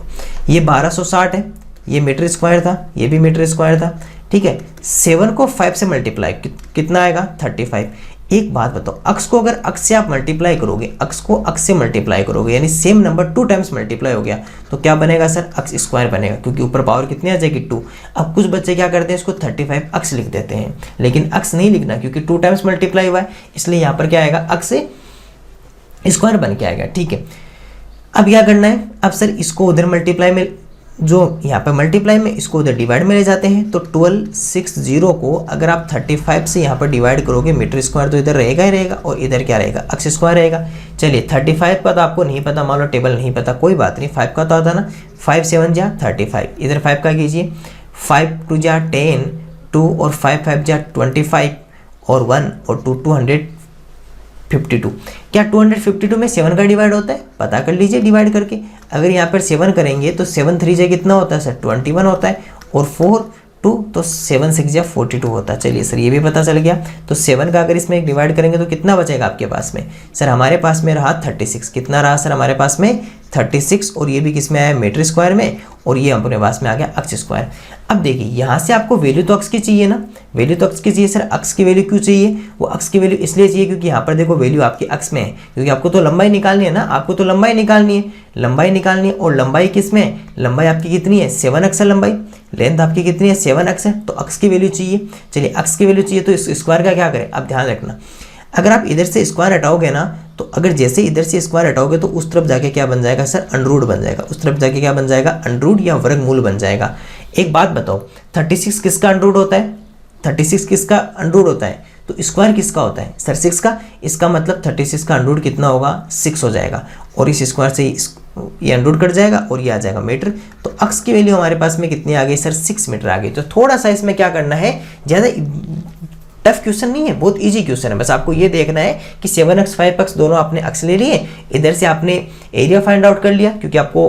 ये 1260 है, ये मीटर स्क्वायर था, ये भी मीटर स्क्वायर था, ठीक है। 7 को 5 से मल्टीप्लाई कितना आएगा, 35। एक बात बताओ, अक्स को अगर अक्स से आप मल्टीप्लाई करोगे, अक्स को अक्स से मल्टीप्लाई करोगे, यानी सेम नंबर 2 टाइम्स मल्टीप्लाई हो गया तो क्या बनेगा सर, अक्स स्क्वायर बनेगा, क्योंकि ऊपर पावर कितनी आ जाएगी 2। अब कुछ बच्चे क्या करते हैं, इसको 35 अक्स लिख देते हैं, लेकिन अक्स नहीं लिखना क्योंकि 2 टाइम्स मल्टीप्लाई हुआ है, इसलिए यहाँ पर क्या आएगा, अक्स स्क्वायर बन के आएगा, ठीक है। अब क्या करना है, अब सर इसको उधर मल्टीप्लाई में, जो यहाँ पर मल्टीप्लाई में, इसको उधर डिवाइड में ले जाते हैं। तो 1260 को अगर आप 35 से यहाँ पर डिवाइड करोगे, मीटर स्क्वायर तो इधर रहेगा ही रहेगा और इधर क्या रहेगा, अक्स स्क्वायर रहेगा। चलिए 35 का तो आपको नहीं पता, मान लो टेबल नहीं पता, कोई बात नहीं, 5 का तो आता ना, 5 7 जा 35, इधर 5 का कीजिए, 5 2 जा 10, 2 और 5 5 जा 25 और 1 और 2 252। क्या 252 में 7 का डिवाइड होता है, पता कर लीजिए डिवाइड करके। अगर यहाँ पर 7 करेंगे तो 7 3 जा कितना होता है सर, 21 होता है, और 4 2 तो 7 6 जा 42 होता है। चलिए सर ये भी पता चल गया। तो 7 का अगर इसमें डिवाइड करेंगे तो कितना बचेगा आपके पास में सर, हमारे पास में रहा 36। कितना रहा सर हमारे पास में, 36, और ये भी किस में आया, मीटर स्क्वायर में, और ये अपने पास में आ गया अक्स स्क्वायर। अब देखिए यहाँ से आपको वैल्यू तो अक्स की चाहिए ना, वैल्यू तो अक्स की चाहिए। सर अक्स की वैल्यू क्यों चाहिए, वो अक्स की वैल्यू इसलिए चाहिए क्योंकि यहाँ पर देखो वैल्यू आपकी अक्स में है, क्योंकि आपको तो लंबाई निकालनी है ना, आपको तो लंबाई निकालनी है, लंबाई निकालनी है। और लंबाई किस में है, लंबाई आपकी कितनी है, 7x है लंबाई, लेंथ आपकी कितनी है, 7x है, तो अक्स की वैल्यू चाहिए। चलिए अक्स की वैल्यू चाहिए तो इस स्क्वायर का क्या करें, आप ध्यान रखना, अगर आप इधर से स्क्वायर हटाओगे ना, तो अगर जैसे इधर से स्क्वायर हटाओगे तो उस तरफ जाके क्या बन जाएगा सर, अंडरूट बन जाएगा, उस तरफ जाके क्या बन जाएगा, अंडरूट या वर्गमूल बन जाएगा। एक बात बताओ, 36 किसका अंडरूट होता है, 36 किसका अंडरूट होता है, तो स्क्वायर किसका होता है सर, 6 का। इसका मतलब 36 का अंडरूट कितना होगा, 6 हो जाएगा, और इस स्क्वायर से ये अंडरूट कट जाएगा और ये आ जाएगा मीटर। तो अक्स की वैल्यू हमारे पास में कितनी आ गई सर, 6 मीटर आ गई। तो थोड़ा सा इसमें क्या करना है, ज़्यादा टफ क्वेश्चन नहीं है, बहुत इजी क्वेश्चन है। बस आपको ये देखना है कि 7x 5x दोनों आपने अक्स ले लिए, इधर से आपने एरिया फाइंड आउट कर लिया, क्योंकि आपको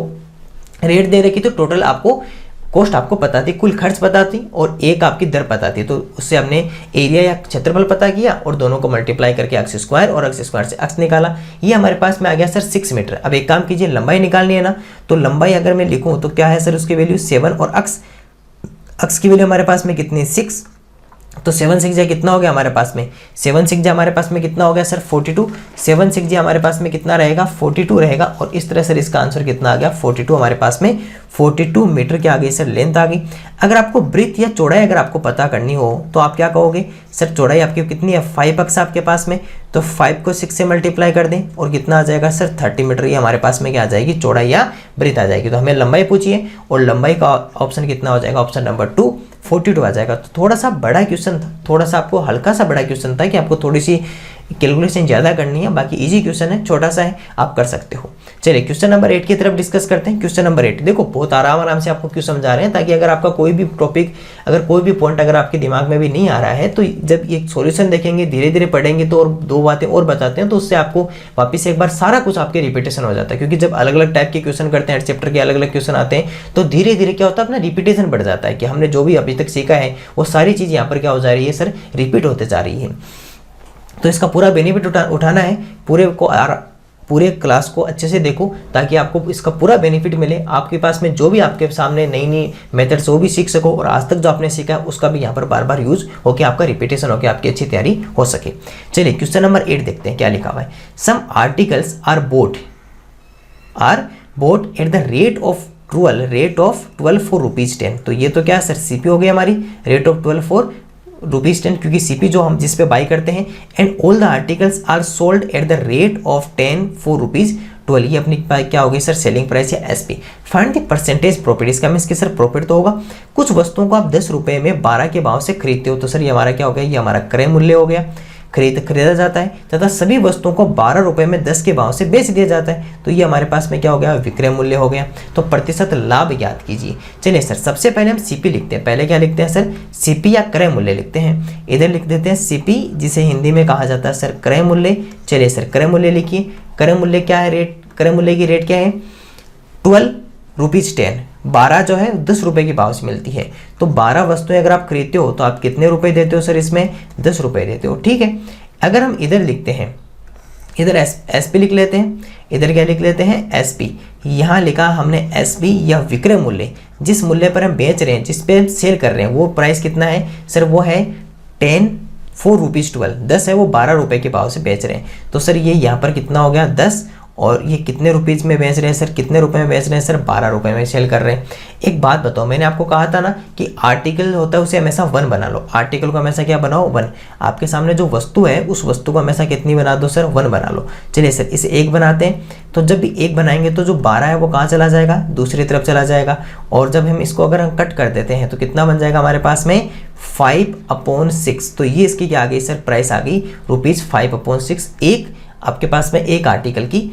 रेट दे रखी तो टोटल आपको कॉस्ट आपको पता थी, कुल खर्च पता थी, और एक आपकी दर पता थी, तो उससे हमने एरिया या क्षेत्रफल पता किया और दोनों को मल्टीप्लाई करके अक्स स्क्वायर और अक्स स्क्वायर से अक्स निकाला। ये हमारे पास में आ गया सर 6 मीटर। अब एक काम कीजिए, लंबाई निकालनी है ना, तो लंबाई अगर मैं लिखूँ तो क्या है सर, उसकी वैल्यू 7 और अक्स की वैल्यू हमारे पास में कितनी है, 6। तो 7 6 जा कितना हो गया हमारे पास में, 7 6 जा हमारे पास में कितना हो गया सर, 42। 7 6 जा हमारे पास में कितना रहेगा, 42 रहेगा, और इस तरह सर इसका आंसर कितना आ गया, 42 हमारे पास में 42 मीटर क्या आ गई सर, लेंथ आ गई। अगर आपको ब्रीथ या चौड़ाई अगर आपको पता करनी हो तो आप क्या कहोगे सर, चौड़ाई आपकी कितनी है, 5x आपके पास में, तो 5 को 6 से मल्टीप्लाई कर दें और कितना आ जाएगा सर, 30 मीटर। ये हमारे पास में क्या आ जाएगी, चौड़ाई या ब्रीथ आ जाएगी। तो हमें लंबाई पूछिए और लंबाई का ऑप्शन कितना हो जाएगा, ऑप्शन नंबर 2 42 आ जाएगा। तो थोड़ा सा बड़ा क्वेश्चन था, थोड़ा सा आपको हल्का सा बड़ा क्वेश्चन था कि आपको थोड़ी सी कैलकुलेशन ज़्यादा करनी है, बाकी इजी क्वेश्चन है, छोटा सा है, आप कर सकते हो। चलिए क्वेश्चन नंबर 8 की तरफ डिस्कस करते हैं। क्वेश्चन नंबर 8 देखो, बहुत आराम से आपको क्यों समझा रहे हैं, ताकि अगर आपका कोई भी टॉपिक, अगर कोई भी पॉइंट अगर आपके दिमाग में भी नहीं आ रहा है, तो जब ये सॉल्यूशन देखेंगे, धीरे धीरे पढ़ेंगे, तो और 2 बातें और बताते हैं, तो उससे आपको वापस एक बार सारा कुछ आपके रिपीटेशन हो जाता है। क्योंकि जब अलग अलग टाइप के क्वेश्चन करते हैं, हर चैप्टर के अलग अलग क्वेश्चन आते हैं, तो धीरे धीरे क्या होता है, अपना रिपीटेशन बढ़ जाता है, कि हमने जो भी अभी तक सीखा है वो सारी चीज़ यहाँ पर क्या हो जा रही है सर, रिपीट होते जा रही है। तो इसका पूरा बेनिफिट उठाना है, पूरे क्लास को अच्छे से देखो, ताकि आपको इसका पूरा बेनिफिट मिले। आपके पास में जो भी आपके सामने नई मेथड्स वो भी सीख सको, और आज तक जो आपने सीखा है उसका भी यहाँ पर बार बार यूज होकर आपका रिपीटेशन होकर आपकी अच्छी तैयारी हो सके। चलिए क्वेश्चन नंबर 8 देखते हैं क्या लिखा हुआ है। Some articles are bought at the rate of 12 for ₹10। तो ये तो क्या सर, सीपी हो गई हमारी, रेट ऑफ 12 फॉर ₹10, क्योंकि सीपी जो हम जिस पे बाई करते हैं। And all the articles are sold at the rate of 10 for 12, ये अपनी क्या होगी सर सेलिंग प्राइस या SP. Find the percentage profit, इसका मीन्स कि सर प्रॉफिट तो होगा, कुछ वस्तुओं को आप 10 रुपये में 12 के भाव से खरीदते हो तो सर ये हमारा क्या हो गया, ये हमारा क्रय मूल्य हो गया, खरीदा जाता है, तथा सभी वस्तुओं को 12 रुपये में 10 के भाव से बेच दिया जाता है तो ये हमारे पास में क्या हो गया, विक्रय मूल्य हो गया। तो प्रतिशत लाभ याद कीजिए। चलिए सर सबसे पहले हम सीपी लिखते हैं, पहले क्या लिखते हैं सर, सीपी या क्रय मूल्य लिखते हैं। इधर लिख देते हैं सीपी, जिसे हिंदी में कहा जाता है सर क्रय मूल्य। चलिए सर क्रय मूल्य लिखिए। क्रय मूल्य क्या है, रेट, क्रय मूल्य की रेट क्या है, 12 रुपीज 10, 12 जो है 10 रुपये के भाव से मिलती है। तो 12 वस्तुएं अगर आप खरीदते हो तो आप कितने रुपए देते हो सर, इसमें 10 रुपये देते हो, ठीक है। अगर हम इधर लिखते हैं, इधर एसपी लिख लेते हैं, इधर क्या लिख लेते हैं एसपी। यहाँ लिखा हमने एसपी या विक्रय मूल्य, जिस मूल्य पर हम बेच रहे हैं, जिस पे हम सेल कर रहे हैं, वो प्राइस कितना है सर, वो है 4 रुपीज 12, 10 है वो 12 रुपये के भाव से बेच रहे हैं। तो सर ये यहाँ पर कितना हो गया 10, और ये कितने रुपीज में बेच रहे हैं सर, कितने रुपए में बेच रहे हैं सर, 12 रुपये में सेल कर रहे हैं। एक बात बताओ, मैंने आपको कहा था ना कि आर्टिकल होता है उसे हमेशा 1 बना लो, आर्टिकल को हमेशा क्या बनाओ 1। आपके सामने जो वस्तु है उस वस्तु को हमेशा कितनी बना दो सर, 1 बना लो। चलिए सर इसे 1 बनाते हैं, तो जब भी 1 बनाएंगे तो जो 12 है वो कहाँ चला जाएगा, दूसरी तरफ चला जाएगा। और जब हम इसको अगर हम कट कर देते हैं तो कितना बन जाएगा हमारे पास में 5/6। तो ये इसकी क्या आ गई सर, प्राइस आ गई ₹5/6। एक आपके पास में एक आर्टिकल की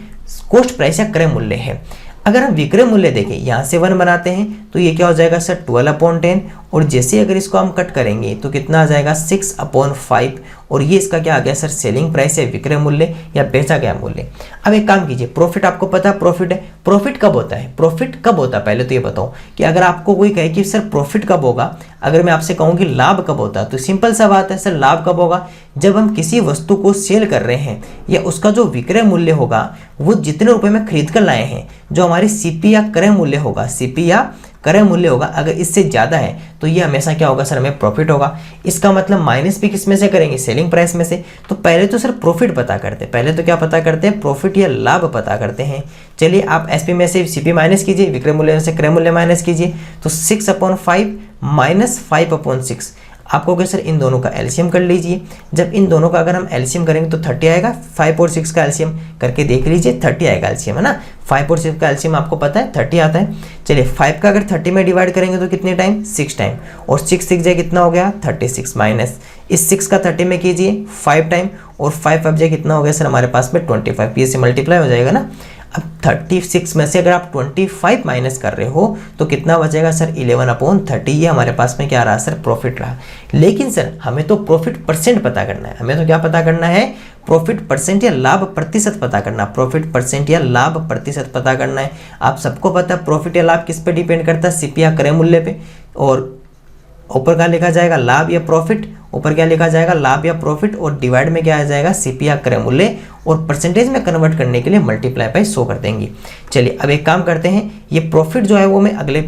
कॉस्ट प्राइस या क्रय मूल्य है। अगर हम विक्रय मूल्य देखें, यहाँ से 1 बनाते हैं तो ये क्या हो जाएगा सर 12/10, और जैसे अगर इसको हम कट करेंगे तो कितना आ जाएगा 6/5, और ये इसका क्या आ गया सर सेलिंग प्राइस है, विक्रय मूल्य या बेचा गया मूल्य। अब एक काम कीजिए, प्रॉफिट आपको पता है प्रॉफिट है, प्रॉफिट कब होता है, प्रॉफिट कब होता है पहले तो ये बताओ कि अगर आपको कोई कहे कि सर प्रॉफिट कब होगा, अगर मैं आपसे कहूँ कि लाभ कब होता है तो सिंपल सा बात है सर, लाभ कब होगा, जब हम किसी वस्तु को सेल कर रहे हैं या उसका जो विक्रय मूल्य होगा वो जितने रुपए में खरीद कर लाए हैं, जो हमारी सीपी या क्रय मूल्य होगा, सीपी या क्रय मूल्य होगा, अगर इससे ज़्यादा है तो ये हमेशा क्या होगा सर, हमें प्रॉफिट होगा। इसका मतलब माइनस भी किस में से करेंगे, सेलिंग प्राइस में से। तो पहले तो सर प्रॉफिट पता करते हैं, पहले तो क्या पता करते हैं, प्रॉफिट या लाभ पता करते हैं। चलिए आप एसपी में से सीपी माइनस कीजिए, विक्रय मूल्य से क्रय मूल्य माइनस कीजिए, तो 6/5 माइनस 5/6 आपको क्या सर, इन दोनों का एलसीएम कर लीजिए। जब इन दोनों का अगर हम एलसीएम करेंगे तो 30 आएगा, 5 और 6 का एलसीएम करके देख लीजिए, 30 आएगा एलसीएम, है ना। 5 और 6 का एलसीएम आपको पता है 30 आता है। चलिए 5 का अगर 30 में डिवाइड करेंगे तो कितने टाइम, 6 टाइम, और 6 6 जाए कितना हो गया 36, माइनस इस 6 का 30 में कीजिए 5 टाइम, और 5 अब जाए कितना हो गया सर हमारे पास में 25, ये से मल्टीप्लाई हो जाएगा ना। अब 36 में से अगर आप 25 माइनस कर रहे हो तो कितना बचेगा सर 11/30, ये हमारे पास में क्या रहा सर, प्रॉफिट रहा। लेकिन सर हमें तो प्रॉफिट परसेंट पता करना है, हमें तो क्या पता करना है, प्रॉफिट परसेंट या लाभ प्रतिशत पता करना, प्रॉफिट परसेंट या लाभ प्रतिशत पता करना है। आप सबको पता है प्रॉफिट या लाभ किस पे डिपेंड करता है, सीपी या क्रय मूल्य पे, और ऊपर क्या लिखा जाएगा लाभ या प्रॉफिट, ऊपर क्या लिखा जाएगा लाभ या प्रॉफिट, और डिवाइड में क्या आ जाएगा सीपी या क्रय मूल्य, और परसेंटेज में कन्वर्ट करने के लिए मल्टीप्लाई बाय 100 कर देंगे। चलिए अब एक काम करते हैं, ये प्रॉफिट जो है वो मैं अगले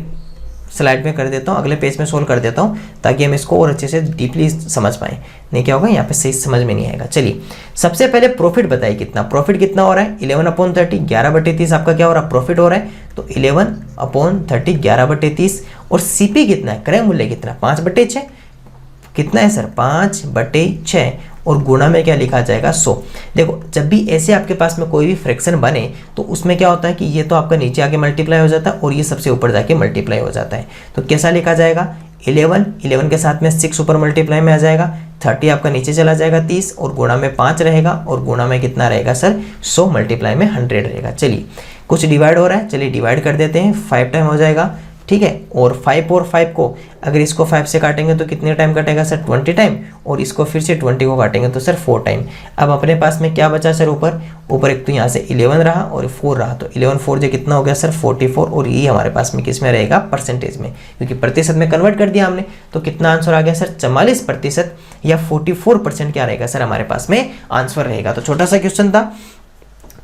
स्लाइड में कर देता हूँ, अगले पेज में सोल्व कर देता हूँ ताकि हम इसको और अच्छे से डीपली समझ पाएँ, नहीं क्या होगा यहाँ पे सही समझ में नहीं आएगा। चलिए सबसे पहले प्रॉफिट बताइए कितना, प्रॉफिट कितना हो रहा है 11/30, 11/30 आपका क्या हो रहा है प्रॉफिट हो रहा है, तो 11/30 11/30, और सीपी कितना है, क्रय मूल्य कितना 5/6, कितना है सर 5/6, और गुणा में क्या लिखा जाएगा 100। देखो जब भी ऐसे आपके पास में कोई भी फ्रैक्शन बने तो उसमें क्या होता है कि ये तो आपका नीचे आके मल्टीप्लाई हो जाता है और ये सबसे ऊपर जाके मल्टीप्लाई हो जाता है। तो कैसा लिखा जाएगा 11 के साथ में 6 ऊपर मल्टीप्लाई में आ जाएगा, 30 आपका नीचे चला जाएगा 30, और गुणा में 5 रहेगा, और गुणा में कितना रहेगा सर 100 मल्टीप्लाई में 100 रहेगा। चलिए कुछ डिवाइड हो रहा है, चलिए डिवाइड कर देते हैं, 5 टाइम हो जाएगा, ठीक है। और 5 और 5 को अगर इसको 5 से काटेंगे तो कितने टाइम कटेगा सर 20 टाइम, और इसको फिर से 20 को काटेंगे तो सर 4 टाइम। अब अपने पास में क्या बचा सर, ऊपर एक तो यहाँ से 11 रहा और 4 रहा, तो 11 4 जो कितना हो गया सर 44, और ये हमारे पास में किस में रहेगा परसेंटेज में, क्योंकि प्रतिशत में कन्वर्ट कर दिया हमने। तो कितना आंसर आ गया सर 44% या 44% क्या रहेगा सर हमारे पास में आंसर रहेगा। तो छोटा सा क्वेश्चन था,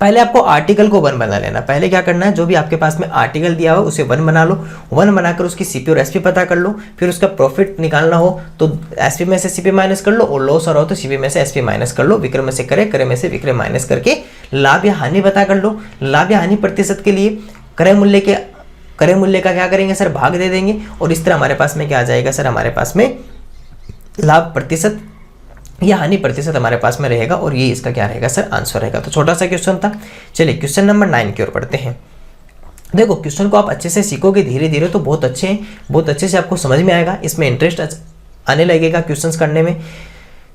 पहले आपको आर्टिकल को 1 बना लेना। पहले क्या करना है, जो भी आपके पास में आर्टिकल दिया हो उसे 1 बना लो, 1 बनाकर उसकी सीपी और एसपी पता कर लो, फिर उसका प्रॉफिट निकालना हो तो एसपी में से सीपी माइनस कर लो, और लॉस हो रहा हो तो सीपी में से एसपी माइनस कर लो, विक्रय में से क्रय में से विक्रय माइनस करके लाभ या हानि पता कर लो। लाभ या हानि प्रतिशत के लिए क्रय मूल्य का क्या करेंगे सर भाग दे देंगे, और इस तरह हमारे पास में क्या आ जाएगा सर, हमारे पास में लाभ प्रतिशत यह हानि प्रतिशत हमारे पास में रहेगा और ये इसका क्या रहेगा सर, आंसर रहेगा। तो छोटा सा क्वेश्चन था। चलिए क्वेश्चन नंबर 9 की ओर पढ़ते हैं। देखो क्वेश्चन को आप अच्छे से सीखोगे धीरे धीरे तो बहुत अच्छे से आपको समझ में आएगा, इसमें इंटरेस्ट आने लगेगा क्वेश्चंस करने में।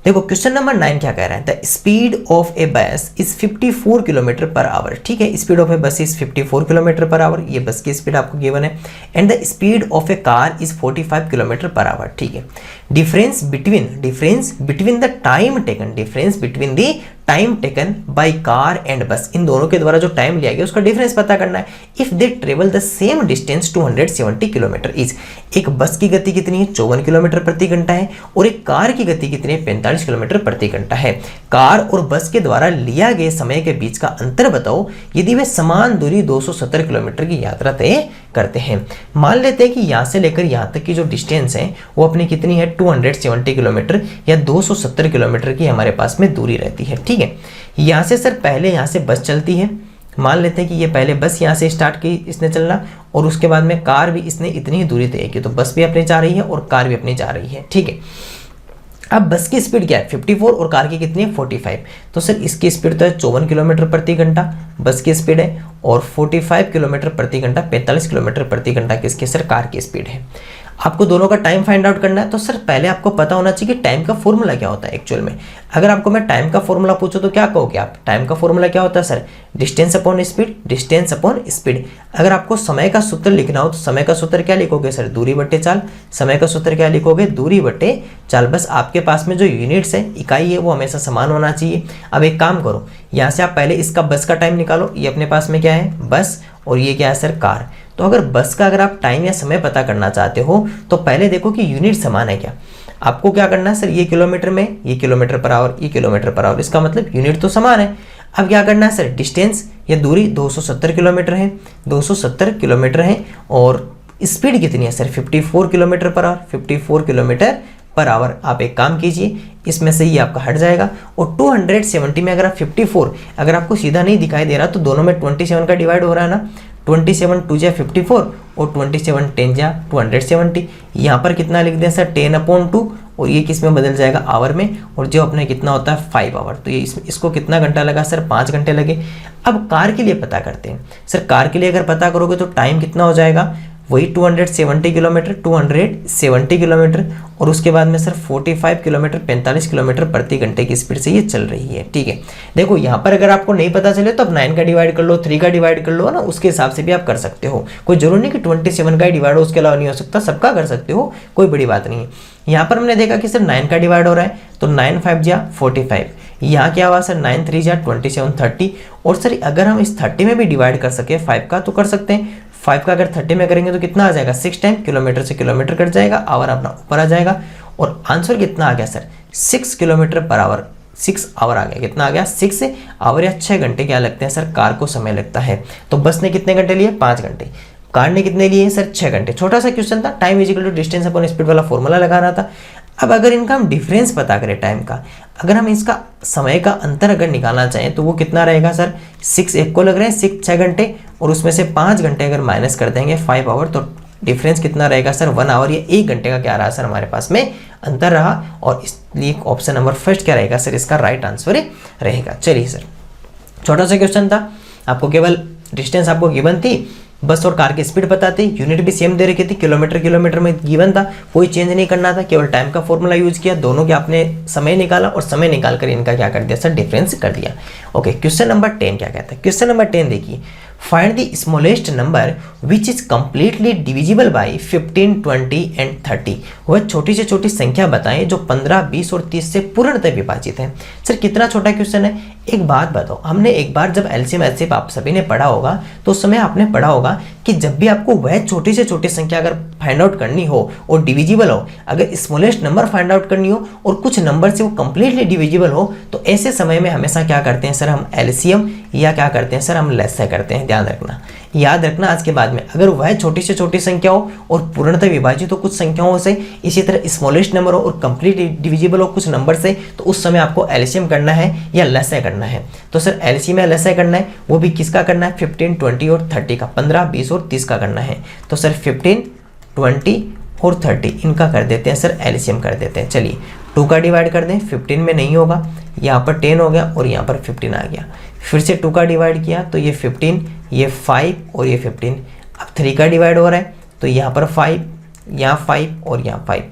देखो क्वेश्चन नंबर 9 क्या कह रहा है, द स्पीड ऑफ ए बस इज 54 किलोमीटर पर आवर। ठीक है, स्पीड ऑफ ए बस इज 54 किलोमीटर पर आवर, ये बस की स्पीड आपको गिवन है। And the speed of A car is 45 kilometre per our. ठीक है, difference between the time taken by car and बस, इन दोनों के द्वारा जो टाइम लिया गया उसका डिफरेंस पता करना है। If they travel the same distance 270 kilometre is, एक बस की गति कितनी है, 54 किलोमीटर प्रति घंटा है, और एक कार की गति कितनी है, 45 किलोमीटर प्रति घंटा है। कार और बस के द्वारा लिया गए समय के बीच का अंतर बताओ यदि वे समान दूरी 270 किलोमीटर की यात्रा तय करते हैं। मान लेते हैं कि यहाँ से लेकर यहाँ तक की जो डिस्टेंस है वो अपनी कितनी है, 270 किलोमीटर या 270 किलोमीटर की हमारे पास में दूरी रहती है। ठीक है, यहाँ से सर पहले यहाँ से बस चलती है, मान लेते हैं कि ये पहले बस यहाँ से स्टार्ट की इसने चलना, और उसके बाद में कार भी इसने इतनी ही दूरी तय की, तो बस भी अपने जा रही है और कार भी अपनी जा रही है। ठीक है, अब बस की स्पीड क्या है 54 और कार की कितनी है 45, तो सर इसकी स्पीड तो है 54 किलोमीटर प्रति घंटा बस की स्पीड है, और 45 किलोमीटर प्रति घंटा 45 किलोमीटर प्रति घंटा किसकी सर, कार की स्पीड है। आपको दोनों का टाइम फाइंड आउट करना है, तो सर पहले आपको पता होना चाहिए कि टाइम का फॉर्मूला क्या होता है एक्चुअल में। अगर आपको मैं टाइम का फॉर्मूला पूछूं तो क्या कहोगे आप, टाइम का फॉर्मूला क्या होता है सर, डिस्टेंस अपॉन स्पीड। अगर आपको समय का सूत्र लिखना हो तो समय का सूत्र क्या लिखोगे सर, दूरी बट्टे चाल। समय का सूत्र क्या लिखोगे, दूरी बट्टे चाल। बस आपके पास में जो यूनिट्स है, इकाई है, वो हमेशा समान होना चाहिए। अब एक काम करो, यहाँ से आप पहले इसका बस का टाइम निकालो, ये अपने पास में क्या है बस, और ये क्या है सर कार। तो अगर बस का अगर आप टाइम या समय पता करना चाहते हो तो पहले देखो कि यूनिट समान है क्या। आपको क्या करना है सर, ये किलोमीटर में, ये किलोमीटर पर आवर, ये किलोमीटर पर आवर, इसका मतलब यूनिट तो समान है। अब क्या करना है सर, डिस्टेंस या दूरी 270 किलोमीटर है, 270 किलोमीटर है, और स्पीड कितनी है sir 54 kilometre per our, 54 kilometre per our. आप एक काम कीजिए, इसमें से ये आपका हट जाएगा, और 270 में अगर आप 54 अगर आपको सीधा नहीं दिखाई दे रहा तो दोनों में 27 का डिवाइड हो रहा है ना, 27 2 जा 54 और 27 10 जा 270। यहाँ पर कितना लिख दें सर 10/2, और ये किस में बदल जाएगा आवर में, और जो अपने कितना होता है 5 आवर। तो ये इसको कितना घंटा लगा सर, 5 घंटे लगे। अब कार के लिए पता करते हैं सर, कार के लिए अगर पता करोगे तो टाइम कितना हो जाएगा, वही 270 किलोमीटर, और उसके बाद में सर 45 किलोमीटर 45 किलोमीटर प्रति घंटे की स्पीड से ये चल रही है। ठीक है, देखो यहाँ पर अगर आपको नहीं पता चले तो अब 9 का डिवाइड कर लो, 3 का डिवाइड कर लो ना, उसके हिसाब से भी आप कर सकते हो। कोई जरूरी नहीं कि 27 का ही डिवाइड हो, उसके अलावा नहीं हो सकता, सबका कर सकते हो, कोई बड़ी बात नहीं है। यहाँ पर हमने देखा कि सर 9 का डिवाइड हो रहा है, तो 9 5 जा 45, यहाँ क्या हुआ सर 9 3 जा 27 30, और सर अगर हम इस 30 में भी डिवाइड कर सके 5 का तो कर सकते हैं। 5 का अगर 30 में करेंगे तो कितना आ जाएगा 6 टाइम, किलोमीटर से किलोमीटर कट जाएगा, आवर अपना ऊपर आ जाएगा, और आंसर कितना आ गया sir 6 kilometre per hour, 6 hour आ गया। कितना आ गया 6 आवर या 6 घंटे क्या लगते हैं सर कार को समय लगता है। तो बस ने कितने घंटे लिए 5 घंटे, कार ने कितने लिए सर 6 घंटे। छोटा सा क्वेश्चन था, time is equal to distance upon speed वाला फॉर्मूला लगाना था। अब अगर इनका हम डिफरेंस पता करें टाइम का, अगर हम इसका समय का अंतर अगर निकालना चाहें तो वो कितना रहेगा सर, 6 एक को लग रहे हैं 6 घंटे, और उसमें से 5 घंटे अगर माइनस कर देंगे 5 आवर, तो डिफरेंस कितना रहेगा सर 1 आवर या 1 घंटे का क्या रहा सर हमारे पास में अंतर रहा, और इसलिए ऑप्शन नंबर फर्स्ट क्या रहेगा सर, इसका राइट आंसर रहेगा। चलिए सर, छोटा सा क्वेश्चन था, आपको केवल डिस्टेंस आपको गिवन थी, बस और कार की स्पीड पता थी, यूनिट भी सेम दे रखी थी, किलोमीटर में गिवन था, कोई चेंज नहीं करना था, केवल टाइम का फॉर्मूला यूज किया, दोनों के आपने समय निकाला और समय निकाल कर इनका क्या कर दिया सर, डिफरेंस कर दिया। ओके, क्वेश्चन नंबर 10 क्या कहता है, क्वेश्चन नंबर 10 देखिए, find the smallest number which is completely divisible by 15, 20 and 30। वह छोटी से छोटी संख्या बताएं जो 15, 20 और 30 से पूर्णतः विभाजित है। सर कितना छोटा क्वेश्चन है, एक बात बताओ, हमने एक बार जब एलसीएम एचसीएफ आप सभी ने पढ़ा होगा तो उस समय आपने पढ़ा होगा कि जब भी आपको वह छोटी से छोटी संख्या अगर फाइंड आउट करनी हो और डिविजिबल हो, अगर स्मॉलेस्ट नंबर फाइंड आउट करनी हो और कुछ नंबर से वो कंप्लीटली डिविजिबल हो, तो ऐसे समय में हमेशा क्या करते हैं सर, हम एलसीएम या क्या करते हैं सर, हम लेस्सा करते हैं। ध्यान रखना, याद रखना आज के बाद में, अगर वह छोटी से छोटी संख्या हो और पूर्णतः विभाजित हो कुछ संख्याओं से, इसी तरह स्मॉलेस्ट नंबर हो और कंप्लीटली डिविजिबल हो कुछ नंबर से, तो उस समय आपको एलसीएम करना है या लेस्सा करना है। तो सर एलसीएम या लेस्सा करना है, वो भी किसका करना है, 15, 20 और 30 का, 15, 20 और 30 का करना है। तो सर 15, 20 और 30 इनका कर देते हैं सर, एलसीएम कर देते हैं। चलिए 2 का डिवाइड कर दें, 15 में नहीं होगा, यहाँ पर 10 हो गया और यहाँ पर 15 आ गया। फिर से 2 का डिवाइड किया तो ये 15, ये 5 और ये 15। अब 3 का डिवाइड हो रहा है तो यहाँ पर 5, यहाँ 5 और यहाँ 5।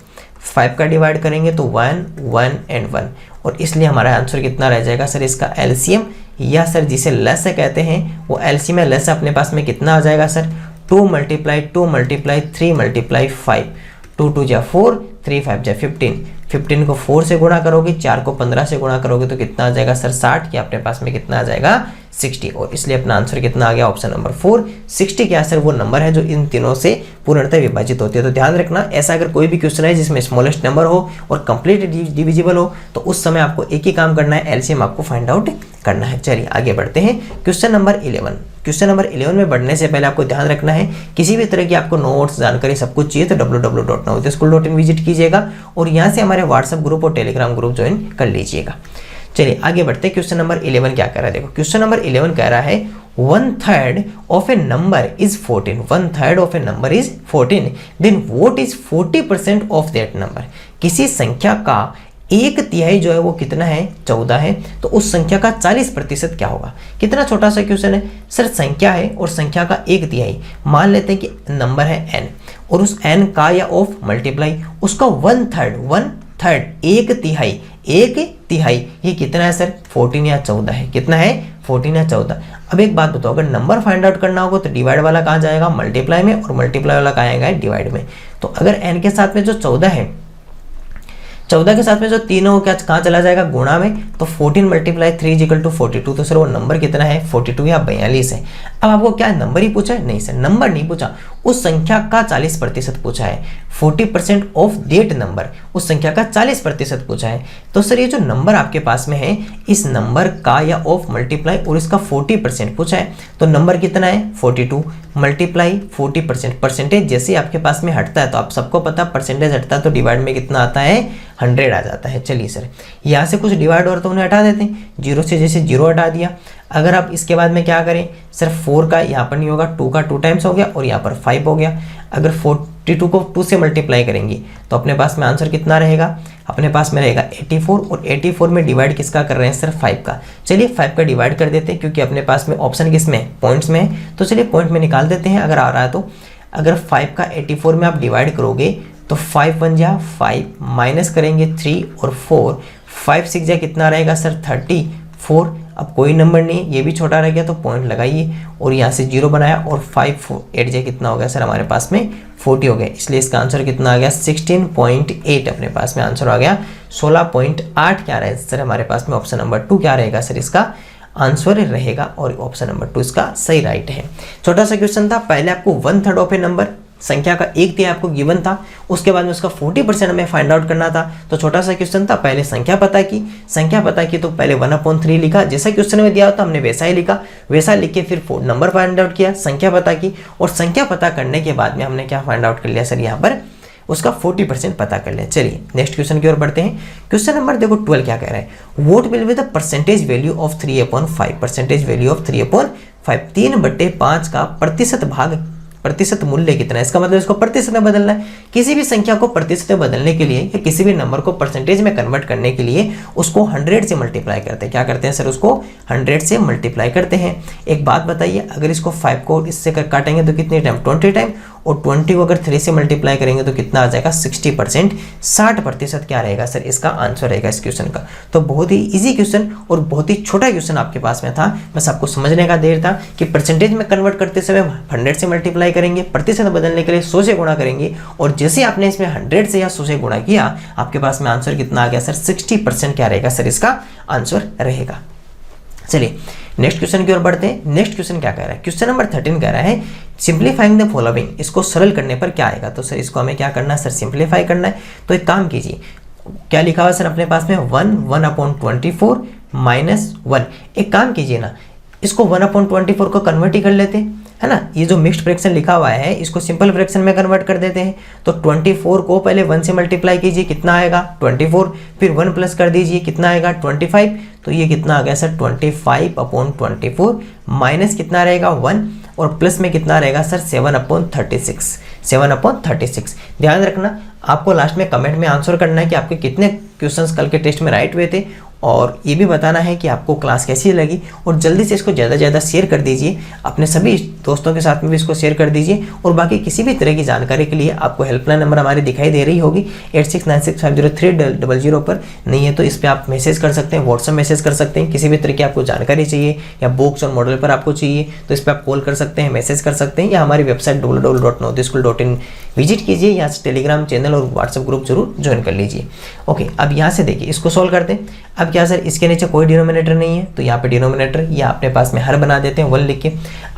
5 का डिवाइड करेंगे तो 1, 1 एंड 1, और इसलिए हमारा आंसर कितना रह जाएगा सर इसका एलसीएम, या सर जिसे लस कहते हैं वो एलसीएम है। लस अपने पास में कितना आ जाएगा सर 2 मल्टीप्लाई 2 मल्टीप्लाई 3 मल्टीप्लाई 5, 2 2 जा 4, 3 5 जा 15, 15 को 4 से गुणा करोगे, 4 को 15 से गुणा करोगे तो कितना आ जाएगा सर 60, या अपने पास में कितना आ जाएगा 60, और इसलिए अपना आंसर कितना आ गया ऑप्शन नंबर 4 60 क्या सर वो नंबर है जो इन तीनों से पूर्णतः विभाजित होती है। तो ध्यान रखना, ऐसा अगर कोई भी क्वेश्चन है जिसमें स्मॉलेस्ट नंबर हो और कंप्लीट डिविजिबल हो तो उस समय आपको एक ही काम करना है, एलसीएम आपको फाइंड आउट करना है। चलिए आगे बढ़ते हैं क्वेश्चन नंबर 11। क्वेश्चन नंबर 11 में बढ़ने से पहले आपको ध्यान रखना है, किसी भी तरह की आपको नोट्स जानकारी सब कुछ चाहिए तो www.navodayschool.in विजिट कीजिएगा और यहाँ से हमारे व्हाट्सएप ग्रुप और टेलीग्राम ग्रुप ज्वाइन कर लीजिएगा। चलिए आगे बढ़ते हैं। क्वेश्चन नंबर 11 क्या कह रहा है, देखो क्वेश्चन नंबर 11 कह रहा है 1/3 of a number is 14, 1/3 of a number is 14, then what is 40% of that number. किसी संख्या का 1/3 जो है वो कितना है 14 है, तो उस संख्या का 40% क्या होगा। कितना छोटा सा क्वेश्चन है सर, संख्या है और संख्या का 1/3, मान लेते हैं कि नंबर है n और उस n का या ऑफ मल्टीप्लाई उसका 1/3 1/3 ये कितना है सर 14 या 14 है, कितना है 14 या 14। अब एक बात बताओ, अगर नंबर फाइंड आउट करना होगा तो डिवाइड वाला कहाँ जाएगा मल्टीप्लाई में, और मल्टीप्लाई वाला कहाँ आएगा डिवाइड में। तो अगर n के साथ में जो 14 है, 14 के साथ में जो 3 हो क्या कहाँ चला जाएगा गुणा में, तो 14 मल्टीप्लाई 3 = 42, तो सर वो नंबर कितना है 42 या 42 है। अब आपको क्या नंबर ही पूछा है, नहीं सर नंबर नहीं पूछा, उस संख्या का 40% पूछा है, 40% ऑफ दैट नंबर, उस संख्या का 40% पूछा है। तो सर ये जो नंबर आपके पास में है इस नंबर का या ऑफ मल्टीप्लाई और इसका 40% पूछा है, तो नंबर कितना है 42 मल्टीप्लाई 40%, परसेंटेज जैसे आपके पास में हटता है तो आप सबको पता परसेंटेज हटता है तो डिवाइड में कितना आता है 100 आ जाता है। चलिए सर यहाँ से कुछ डिवाइड और तो उन्हें हटा देते हैं, 0 से जैसे 0 हटा दिया। अगर आप इसके बाद में क्या करें सर 4 का यहाँ पर नहीं होगा, 2 का 2 टाइम्स हो गया और यहाँ पर 5 हो गया। अगर 42 को 2 से मल्टीप्लाई करेंगे तो अपने पास में आंसर कितना रहेगा, अपने पास में रहेगा 84, और 84 में डिवाइड किसका कर रहे हैं सर 5 का। चलिए 5 का डिवाइड कर देते हैं क्योंकि अपने पास में ऑप्शन किस में पॉइंट्स में है, तो चलिए पॉइंट में निकाल देते हैं अगर आ रहा है तो। अगर 5 का 84 में आप डिवाइड करोगे तो 5 1 जा 5, माइनस करेंगे 3 और 4, 5 6 जा कितना रहेगा सर 34। अब कोई नंबर नहीं, ये भी छोटा रह गया तो पॉइंट लगाइए और यहाँ से 0 बनाया और 5 8 जा कितना हो गया सर हमारे पास में 40 हो गया। इसलिए इसका आंसर कितना आ गया 16.8 अपने पास में आंसर आ गया। 16.8 क्या रहे सर हमारे पास में ऑप्शन नंबर 2 क्या रहेगा सर इसका आंसर रहेगा, और ऑप्शन नंबर 2 इसका सही राइट है। छोटा सा क्वेश्चन था, पहले आपको 1/3 ऑफ ए नंबर संख्या का 1/3 आपको गिवन था, उसके बाद में उसका 40% हमें फाइंड आउट करना था। तो छोटा सा क्वेश्चन था, पहले संख्या पता की तो पहले 1/3 लिखा, जैसा क्वेश्चन में दिया होता हमने वैसा ही लिखा, वैसा लिख के फिर नंबर फाइंड आउट किया, संख्या पता की, और संख्या पता करने के बाद में हमने क्या फाइंड आउट कर लिया सर यहाँ पर उसका 40% पता कर लिया। चलिए नेक्स्ट क्वेश्चन की ओर बढ़ते हैं। क्वेश्चन नंबर देखो 12 क्या कह रहा है, what will be the percentage value of 3/5, percentage value of 3/5, 3/5 का प्रतिशत मूल्य कितना है। इसका मतलब इसको प्रतिशत में बदलना है। किसी भी संख्या को प्रतिशत में बदलने के लिए या किसी भी नंबर को परसेंटेज में कन्वर्ट करने के लिए उसको 100 से मल्टीप्लाई करते हैं। क्या करते हैं सर उसको 100 से मल्टीप्लाई करते हैं। एक बात बताइए, अगर इसको 5 को इससे काटेंगे तो कितने टाइम 20 टाइम, और 20 को अगर 3 से मल्टीप्लाई करेंगे तो कितना आ जाएगा 60%, 60% क्या रहेगा सर इसका आंसर रहेगा इस क्वेश्चन का। तो बहुत ही इजी क्वेश्चन और बहुत ही छोटा क्वेश्चन आपके पास में था, बस आपको समझने का देर था कि परसेंटेज में कन्वर्ट करते समय 100 से मल्टीप्लाई करेंगे, प्रतिशत बदलने के लिए 100 से गुणा करेंगे, और जैसे आपने इसमें 100 से या 100 से गुणा किया आपके पास में आंसर कितना आ गया सर 60% क्या रहेगा सर इसका आंसर रहेगा। चलिए नेक्स्ट क्वेश्चन की ओर बढ़ते हैं। नेक्स्ट क्वेश्चन क्या कह रहा है, क्वेश्चन नंबर 13 कह रहा है सिंप्लीफाइंग द फॉलोइंग, इसको सरल करने पर क्या आएगा। तो सर इसको हमें क्या करना है सर सिंप्लीफाई करना है। तो एक काम कीजिए, क्या लिखा हुआ सर अपने पास में 1/24 -1। एक काम कीजिए ना, इसको 1/24 को कन्वर्ट ही कर लेते हैं, है ना। ये जो मिक्स्ड फ्रैक्शन लिखा हुआ है इसको सिंपल फ्रैक्शन में कन्वर्ट कर देते हैं। तो 24 को पहले 1 से मल्टीप्लाई कीजिए, कितना आएगा 24, फिर 1 प्लस कर दीजिए, कितना आएगा 25। तो ये कितना आ गया सर 25/24 माइनस कितना रहेगा 1, और प्लस में कितना रहेगा सर 7/36, 7/36। ध्यान रखना आपको लास्ट में कमेंट में आंसर करना है कि आपके कितने क्वेश्चंस कल के टेस्ट में राइट हुए थे, और ये भी बताना है कि आपको क्लास कैसी लगी, और जल्दी से इसको ज़्यादा से ज़्यादा शेयर कर दीजिए, अपने सभी दोस्तों के साथ में भी इसको शेयर कर दीजिए। और बाकी किसी भी तरह की जानकारी के लिए आपको हेल्पलाइन नंबर हमारी दिखाई दे रही होगी 8696503000 पर, नहीं है तो इस पर आप मैसेज कर सकते हैं, व्हाट्सएप मैसेज कर सकते हैं। किसी भी तरह की आपको जानकारी चाहिए या बुक्स और मॉडल पर आपको चाहिए तो इस पर आप कॉल कर सकते हैं, मैसेज कर सकते हैं, या हमारी वेबसाइट www.nodischool.in विजिट कीजिए। यहाँ से टेलीग्राम चैनल और व्हाट्सएप ग्रुप जरूर ज्वाइन कर लीजिए। ओके, अब यहाँ से देखिए इसको सॉल्व करते हैं। अब क्या सर, इसके नीचे कोई डिनोमिनेटर नहीं है, तो यहाँ पे डिनोमिनेटर या अपने पास में हर बना देते हैं 1 लिख के।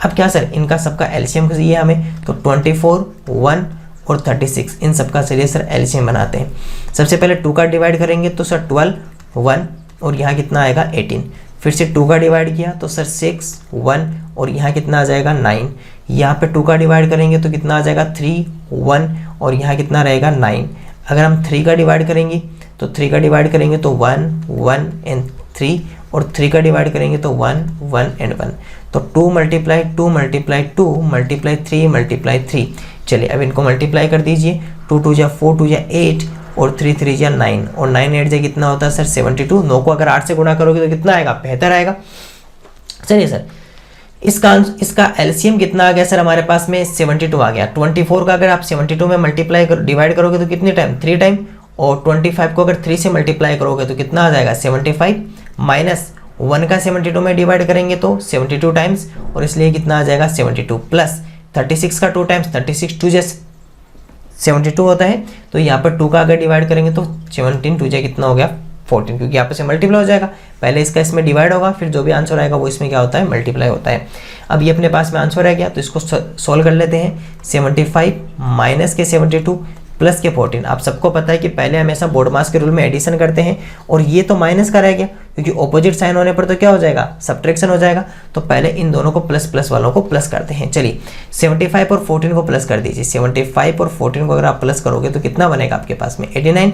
अब क्या सर, इनका सबका एलसीएम चाहिए हमें, तो 24, 1 और 36 इन सबका चलिए सर एलसीएम बनाते हैं। सबसे पहले 2 का डिवाइड करेंगे तो सर 12, 1 और यहाँ कितना आएगा 18। फिर से 2 का डिवाइड किया तो सर 6, 1 और यहाँ कितना आ जाएगा 9। यहाँ पे 2 का डिवाइड करेंगे तो कितना आ जाएगा 3, 1 और यहाँ कितना रहेगा 9। अगर हम 3 का डिवाइड करेंगे तो 3 का डिवाइड करेंगे तो 1, 1 एंड 3 और 3 का डिवाइड करेंगे तो 1, 1 एंड 1। तो 2 मल्टीप्लाई 2 मल्टीप्लाई 2 मल्टीप्लाई 3 मल्टीप्लाई 3। चलिए अब इनको मल्टीप्लाई कर दीजिए। 2 2 जा 4, 2 जा 8 और 3 3 जा 9 और 9 8 जा कितना होता है सर 72। 9 को अगर 8 से गुणा करोगे तो कितना आएगा, बेहतर आएगा। चलिए सर, इसका एलसीएम कितना आ गया सर, हमारे पास में 72 आ गया। 24 का अगर आप 72 में मल्टीप्लाई डिवाइड करोगे तो कितने टाइम, 3 टाइम, और 25 को अगर 3 से मल्टीप्लाई करोगे तो कितना आ जाएगा 75, माइनस 1 का 72 में डिवाइड करेंगे तो 72 टाइम्स, और इसलिए कितना आ जाएगा 72, प्लस 36 का 2 टाइम्स, 36 2 जैसे 72 होता है। तो यहाँ पर 2 का अगर डिवाइड करेंगे तो 17 2 कितना हो गया 14, क्योंकि यहाँ पे से मल्टीप्लाई हो जाएगा। पहले इसका इसमें डिवाइड होगा, फिर जो भी आंसर आएगा वो इसमें क्या होता है, मल्टीप्लाई होता है। अब ये अपने पास में आंसर रह गया, तो इसको सॉल्व कर लेते हैं। 75 माइनस के 72 प्लस के 14। आप सबको पता है कि पहले हमेशा बोर्ड मास के रूल में एडिशन करते हैं, और ये तो माइनस का रह गया क्योंकि ऑपोजिट साइन होने पर तो क्या हो जाएगा, सब्ट्रैक्शन हो जाएगा। तो पहले इन दोनों को प्लस प्लस वालों को प्लस करते हैं। चलिए 75 और 14 को प्लस कर दीजिए। 75 और 14 को अगर आप प्लस करोगे तो कितना बनेगा आपके पास में 89।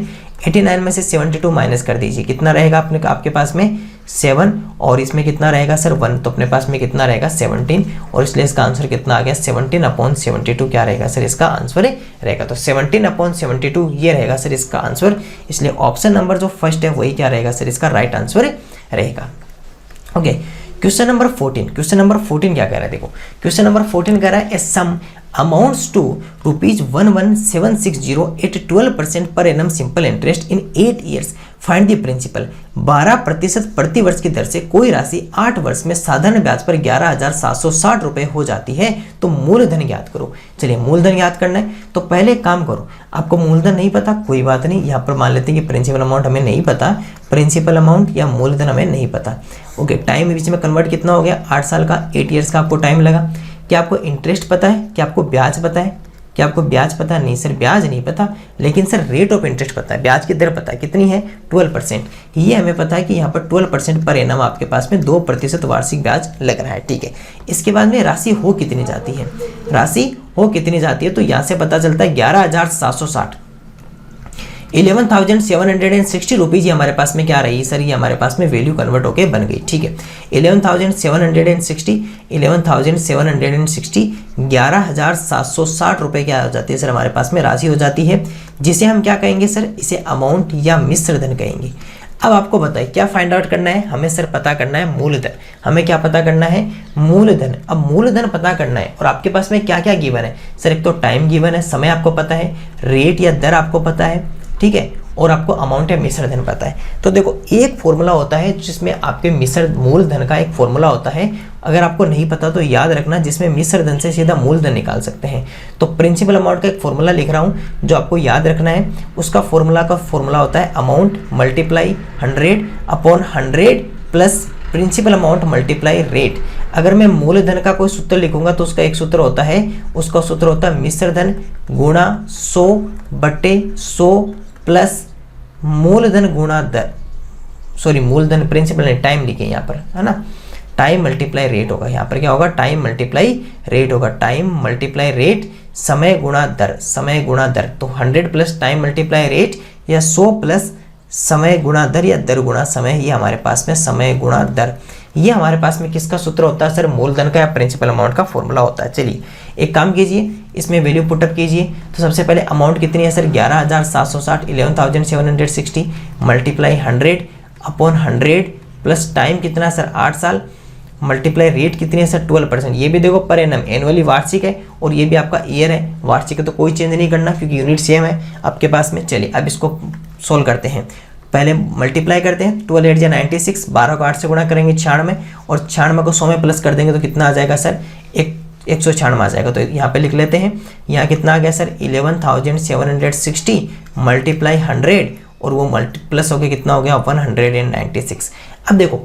89 में से 72 माइनस कर दीजिए, कितना रहेगा आपके पास में 7, और इसमें कितना रहेगा सर 1, तो अपने पास में कितना रहेगा 17, और इसलिए इसका आंसर कितना आ गया 17/72 क्या रहेगा सर इसका आंसर रहेगा। तो 17/72 ये रहेगा सर इसका आंसर, इसलिए ऑप्शन नंबर जो फर्स्ट है वही क्या रहेगा सर इसका राइट आंसर रहेगा। Okay, question number 14। Question number 14 क्या कह रहा है, देखो क्वेश्चन नंबर 14 कह रहा है ए सम amounts to ₹11760 at 12% per annum simple interest in 8 years. Find the principal. 12% प्रति वर्ष की दर से कोई राशि 8 वर्ष में साधारण ब्याज पर 11,760 रुपए हो जाती है, तो मूलधन ज्ञात करो। चलिए मूलधन ज्ञात करना है, तो पहले एक काम करो, आपको मूलधन नहीं पता कोई बात नहीं, यहाँ पर मान लेते हैं कि प्रिंसिपल अमाउंट हमें नहीं पता, प्रिंसिपल अमाउंट या मूलधन हमें नहीं पता। ओके, टाइम बीच में कन्वर्ट कितना हो गया 8 साल का, 8 ईयर्स का आपको टाइम लगा। क्या आपको इंटरेस्ट पता है, क्या आपको ब्याज पता है, क्या आपको ब्याज पता है? नहीं सर, ब्याज नहीं पता, लेकिन सर रेट ऑफ इंटरेस्ट पता है, ब्याज की दर पता है कितनी है 12%। ये हमें पता है कि यहाँ पर 12% पर एनम आपके पास में 2% वार्षिक ब्याज लग रहा है, ठीक है। इसके बाद में राशि हो कितनी जाती है, राशि हो कितनी जाती है, तो यहाँ से पता चलता है 11,760, 11,760 रुपीज़ ये हमारे पास में क्या रही सर, ये हमारे पास में वैल्यू कन्वर्ट होके बन गई, ठीक है। 11,760 11,760 रुपए क्या हो जाती है सर हमारे पास में राशि हो जाती है, जिसे हम क्या कहेंगे सर, इसे अमाउंट या मिश्र धन कहेंगे। अब आपको बताइए क्या फाइंड आउट करना है, हमें सर पता करना है मूलधन। हमें क्या पता करना है, मूलधन। अब मूलधन पता करना है और आपके पास में क्या क्या गिवन है सर, एक तो टाइम गिवन है, समय आपको पता है, रेट या दर आपको पता है, ठीक है, और आपको अमाउंट या मिश्र धन पता है। तो देखो एक फॉर्मूला होता है जिसमें आपके मिश्र मूलधन का एक फॉर्मूला होता है, अगर आपको नहीं पता तो याद रखना, जिसमें मिश्र धन से सीधा मूलधन निकाल सकते हैं। तो प्रिंसिपल अमाउंट का एक फॉर्मूला लिख रहा हूँ जो आपको याद रखना है, उसका फॉर्मूला होता है amount multiply 100 upon 100 plus principal amount multiply rate. अगर मैं मूलधन का कोई सूत्र लिखूंगा तो उसका एक सूत्र होता है, उसका सूत्र होता है मिश्र धन गुणा 100/100 प्लस मूलधन गुणा दर, सॉरी मूलधन प्रिंसिपल नहीं, टाइम लिखे यहाँ पर, है ना, टाइम मल्टीप्लाई रेट होगा। यहाँ पर क्या होगा, टाइम मल्टीप्लाई रेट होगा, टाइम मल्टीप्लाई रेट समय गुणा दर, समय गुणा दर। तो 100 प्लस टाइम मल्टीप्लाई रेट या 100 प्लस समय गुणा दर या दर गुणा समय, ये हमारे पास में समय गुणा दर, ये हमारे पास में किसका सूत्र होता है सर, मूलधन का या प्रिंसिपल अमाउंट का फॉर्मूला होता है। चलिए एक काम कीजिए, इसमें वैल्यू पुटअप कीजिए। तो सबसे पहले अमाउंट कितनी है sir 11,760 11,760 multiply 100 upon 100 plus time कितना सर 8 साल मल्टीप्लाई रेट कितनी है सर 12%। ये भी देखो पर एनम एनुअली वार्षिक है और ये भी आपका ईयर है, वार्षिक है तो कोई चेंज नहीं करना क्योंकि यूनिट सेम है आपके पास में। चलिए अब इसको सोल्व करते हैं। पहले मल्टीप्लाई करते हैं 12 8 या 96, 12 को 8 से गुणा करेंगे 96 और 96 को 100 में प्लस कर देंगे तो कितना आ जाएगा सर 196 आ जाएगा। तो यहाँ पे लिख लेते हैं, यहाँ कितना आ गया सर 11,760 मल्टीप्लाई 100 और वो प्लस हो गया कितना हो गया 196। अब देखो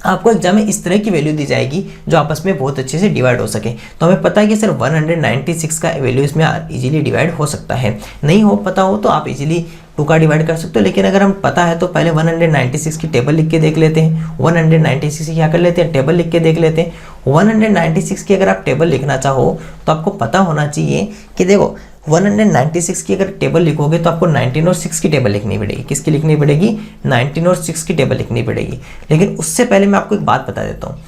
आपको एग्जाम में इस तरह की वैल्यू दी जाएगी जो आपस में बहुत अच्छे से डिवाइड हो सके। तो हमें पता है कि सर 196 का वैल्यू इसमें इजीली डिवाइड हो सकता है, नहीं हो पता हो तो आप इजीली 2 का डिवाइड कर सकते हो, लेकिन अगर हम पता है तो पहले 196 की टेबल लिख के देख लेते हैं। 196 की क्या कर लेते हैं टेबल लिख के देख लेते हैं। 196 की अगर आप टेबल लिखना चाहो तो आपको पता होना चाहिए कि देखो 196 की अगर टेबल लिखोगे तो आपको 19 और 6 की टेबल लिखनी पड़ेगी। किसकी लिखनी पड़ेगी 19 और 6 की टेबल लिखनी पड़ेगी। लेकिन उससे पहले मैं आपको एक बात बता देता हूँ,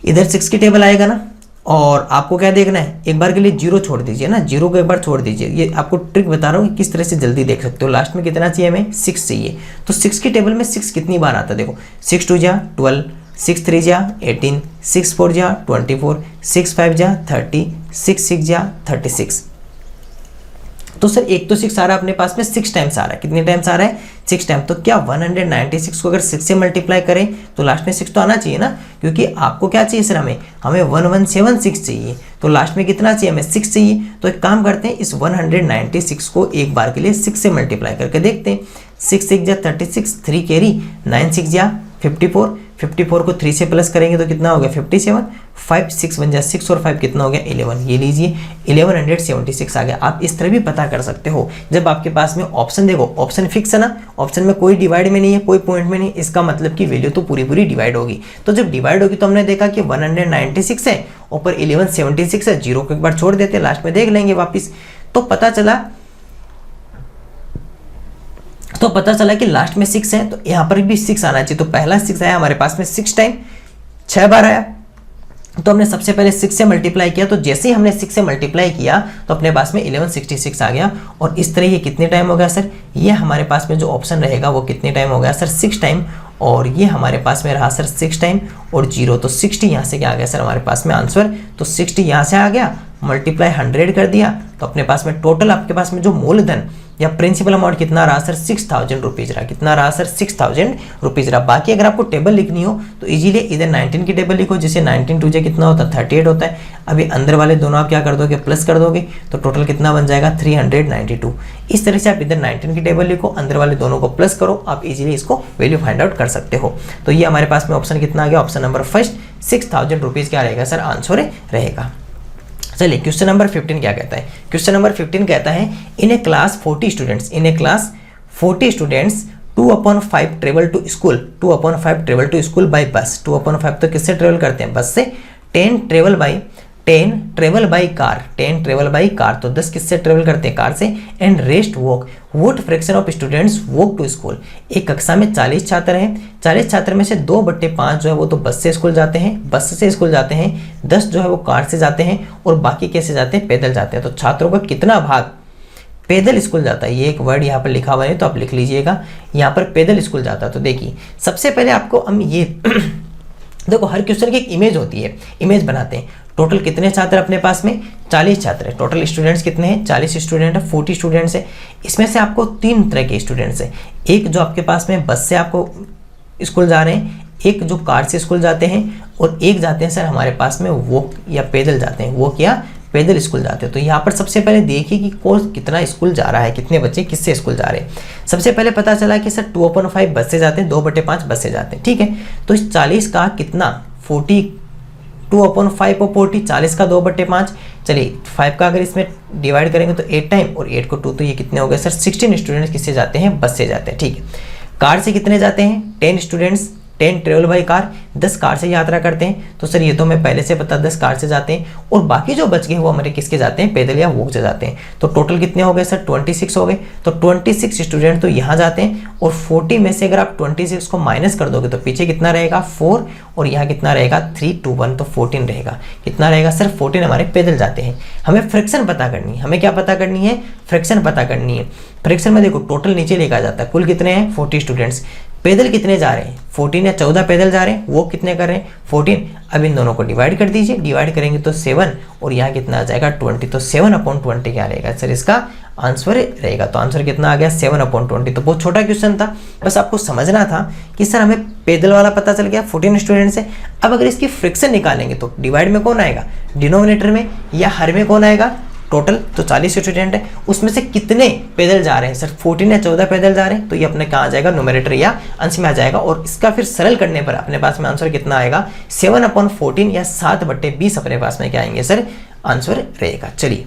इधर 6 की टेबल आएगा ना और आपको क्या देखना है एक बार के लिए 0 छोड़ दीजिए ना, 0 को एक बार छोड़ दीजिए। ये आपको ट्रिक बता रहा हूँ कि किस तरह से जल्दी देख सकते हो। लास्ट में कितना चाहिए हमें 6 चाहिए, तो 6 की टेबल में 6 कितनी बार आता है देखो 6 2 जा 12, 6 3 जा 18, 6 4 जा 24, 6 5 जा 30, 6 6 जा 36। तो सर एक तो 6 आ रहा है अपने पास में 6 टाइम्स आ रहा है, कितने टाइम्स आ रहा है 6 टाइम। तो क्या 196 को अगर 6 से मल्टीप्लाई करें तो लास्ट में 6 तो आना चाहिए ना, क्योंकि आपको क्या चाहिए सर हमें 1176 चाहिए, तो लास्ट में कितना चाहिए हमें 6 चाहिए। तो एक काम करते हैं इस 196 को एक बार के लिए 6 से मल्टीप्लाई करके देखते हैं। 6 6 जा 36, 3 कैरी 9 6 जा 54, 54 को 3 से प्लस करेंगे तो कितना हो गया 57, 5 6 बन जा 6 और 5 कितना हो गया 11। ये लीजिए 1176 आ गया। आप इस तरह भी पता कर सकते हो जब आपके पास में ऑप्शन देखो, ऑप्शन फिक्स है ना, ऑप्शन में कोई डिवाइड में नहीं है, कोई पॉइंट में नहीं, इसका मतलब कि वैल्यू तो पूरी पूरी डिवाइड होगी। तो जब डिवाइड होगी तो हमने देखा कि 196 है ऊपर 1176 है, 0 को एक बार छोड़ देते हैं, लास्ट में देख लेंगे वापिस। तो पता चला कि लास्ट में 6 है, तो यहाँ पर भी 6 आना चाहिए। तो पहला 6 आया हमारे पास में 6 टाइम 6 बार आया, तो हमने सबसे पहले 6 से मल्टीप्लाई किया। तो जैसे ही हमने 6 से मल्टीप्लाई किया तो अपने पास में 1166 आ गया। और इस तरह ये कितने टाइम हो गया सर, ये हमारे पास में जो ऑप्शन रहेगा वो कितने टाइम हो गया सर 6 टाइम, और ये हमारे पास में रहा सर 6 टाइम और 0, तो 60 यहाँ से क्या आ गया सर हमारे पास में आंसर। तो 60 यहाँ से आ गया, मल्टीप्लाई 100 कर दिया, तो अपने पास में टोटल आपके पास में जो मूलधन या प्रिंसिपल अमाउंट कितना रहा सर 6000 रुपीज़ रहा। कितना रहा सर 6000 रुपीज़ रहा। बाकी अगर आपको टेबल लिखनी हो तो इजीली इधर 19 की टेबल लिखो, जिसे 19 2 कितना होता है 38 होता है। अभी अंदर वाले दोनों आप क्या कर दोगे प्लस कर दोगे, तो टोटल कितना बन जाएगा 392। इस तरह से आप इधर 19 की टेबल लिखो, अंदर वाले दोनों को प्लस करो, आप इजीली इसको वैल्यू फाइंड आउट कर सकते हो। तो ये हमारे पास में ऑप्शन कितना आ गया, ऑप्शन नंबर फर्स्ट 6000 रुपीज़ क्या रहेगा सर आंसर रहेगा। चलिए क्वेश्चन नंबर 15 क्या कहता है। क्वेश्चन नंबर 15 कहता है in a class 40 students 2/5 travel to school 2/5 travel to school by bus. 2/5 तो किससे ट्रेवल करते हैं बस से। 10 ट्रेवल बाई कार तो 10 किससे ट्रेवल करते हैं कार से। And rest walk what fraction of students walk to school. एक कक्षा में 40 छात्र हैं, 40 छात्र में से 2/5 जो है वो तो बस से स्कूल जाते हैं, 10 जो है वो कार से जाते हैं और बाकी कैसे जाते हैं पैदल जाते हैं। तो छात्रों का कितना भाग पैदल स्कूल जाता है, ये एक वर्ड यहाँ पर लिखा हुआ है तो आप लिख लीजिएगा, यहाँ पर पैदल स्कूल जाता है। तो देखिए सबसे पहले आपको हम ये देखो हर क्वेश्चन की एक इमेज होती है, इमेज बनाते हैं। टोटल कितने छात्र अपने पास में 40 छात्र है। टोटल स्टूडेंट्स कितने हैं 40 स्टूडेंट है, 40 स्टूडेंट्स है। इसमें से आपको 3 तरह के स्टूडेंट्स हैं, एक जो आपके पास में बस से आपको स्कूल जा रहे हैं, एक जो कार से स्कूल जाते हैं और एक जाते हैं सर हमारे पास में वॉक या पैदल जाते हैं, वॉक या पैदल स्कूल जाते हैं। तो यहाँ पर सबसे पहले देखिए कि कौन कितना स्कूल जा रहा है, कितने बच्चे किससे स्कूल जा रहे हैं। सबसे पहले पता चला कि सर 2/5 बस से जाते हैं, 2/5 बस से जाते हैं, ठीक है। तो इस 40 का कितना 40 2/5 और 40 40 का 2/5। चलिए 5 का अगर इसमें डिवाइड करेंगे तो 8 टाइम और 8 को 2 तो ये कितने हो गए सर 16 स्टूडेंट्स किससे जाते हैं बस से जाते हैं, ठीक है। कार से कितने जाते हैं 10 students 10 travel by car, 10 car से यात्रा करते हैं। तो सर ये तो हमें पहले से पता, 10 कार से जाते हैं और बाकी जो बच गए वो हमारे किसके जाते हैं, पैदल या वॉक से जाते हैं। तो टोटल कितने हो गए सर, 26 हो गए। तो 26 स्टूडेंट तो यहाँ जाते हैं और 40 में से अगर आप 26 को माइनस कर दोगे तो पीछे कितना रहेगा 4 और यहाँ कितना रहेगा 3 2 1, तो 14 रहेगा। कितना रहेगा सर 14 हमारे पैदल जाते हैं। हमें फ्रैक्शन पता करनी है, हमें क्या पता करनी है, फ्रैक्शन पता करनी है। फ्रैक्शन में देखो टोटल नीचे लेकर जाता है, कुल कितने हैं 40 स्टूडेंट्स, पैदल कितने जा रहे हैं 14 या 14 पैदल जा रहे हैं, वो कितने कर रहे हैं 14। अब इन दोनों को डिवाइड कर दीजिए, डिवाइड करेंगे तो 7 और यहाँ कितना आ जाएगा 20, तो 7/20 क्या रहेगा सर इसका आंसर रहेगा। तो आंसर कितना आ गया 7/20। तो बहुत छोटा क्वेश्चन था, बस आपको समझना था कि सर हमें पैदल वाला पता चल गया 14 स्टूडेंट से। अब अगर इसकी फ्रैक्शन निकालेंगे तो डिवाइड में कौन आएगा, डिनोमिनेटर में या हर में कौन आएगा, टोटल तो 40 स्टूडेंट है, उसमें से कितने पैदल जा रहे हैं सर 14 या 14 पैदल जा रहे हैं, तो ये अपने कहाँ आ जाएगा न्यूमरेटर या अंश में आ जाएगा। और इसका फिर सरल करने पर अपने पास में आंसर कितना आएगा 7/14 या 7/20 अपने पास में क्या आएंगे सर आंसर रहेगा। चलिए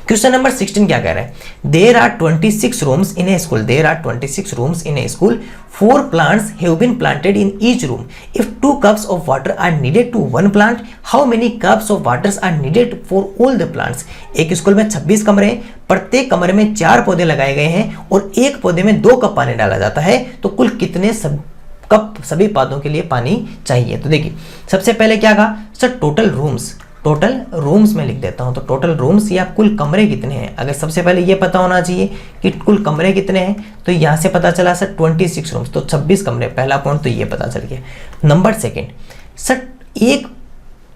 क्वेश्चन नंबर 16 क्या कह रहा है, there are 26 rooms in a school, there are 26 rooms in a school, 4 plants have been planted in each room. If 2 cups of water are needed to 1 plant, how many cups of water are needed for all the plants? एक school में 26 कमरे हैं, प्रत्येक कमरे में 4 पौधे लगाए गए हैं और एक पौधे में 2 कप पानी डाला जाता है, तो कुल कितने कप सभी पौधों के लिए पानी चाहिए। तो देखिए सबसे पहले क्या कहा sir total rooms, total rooms में लिख देता हूं, तो टोटल रूम्स या कुल कमरे कितने हैं, अगर सबसे पहले ये पता होना चाहिए कि कुल कमरे कितने हैं, तो यहां से पता चला सर 26 रूम्स, तो 26 कमरे, पहला पॉइंट तो ये पता चल गया। Number second sir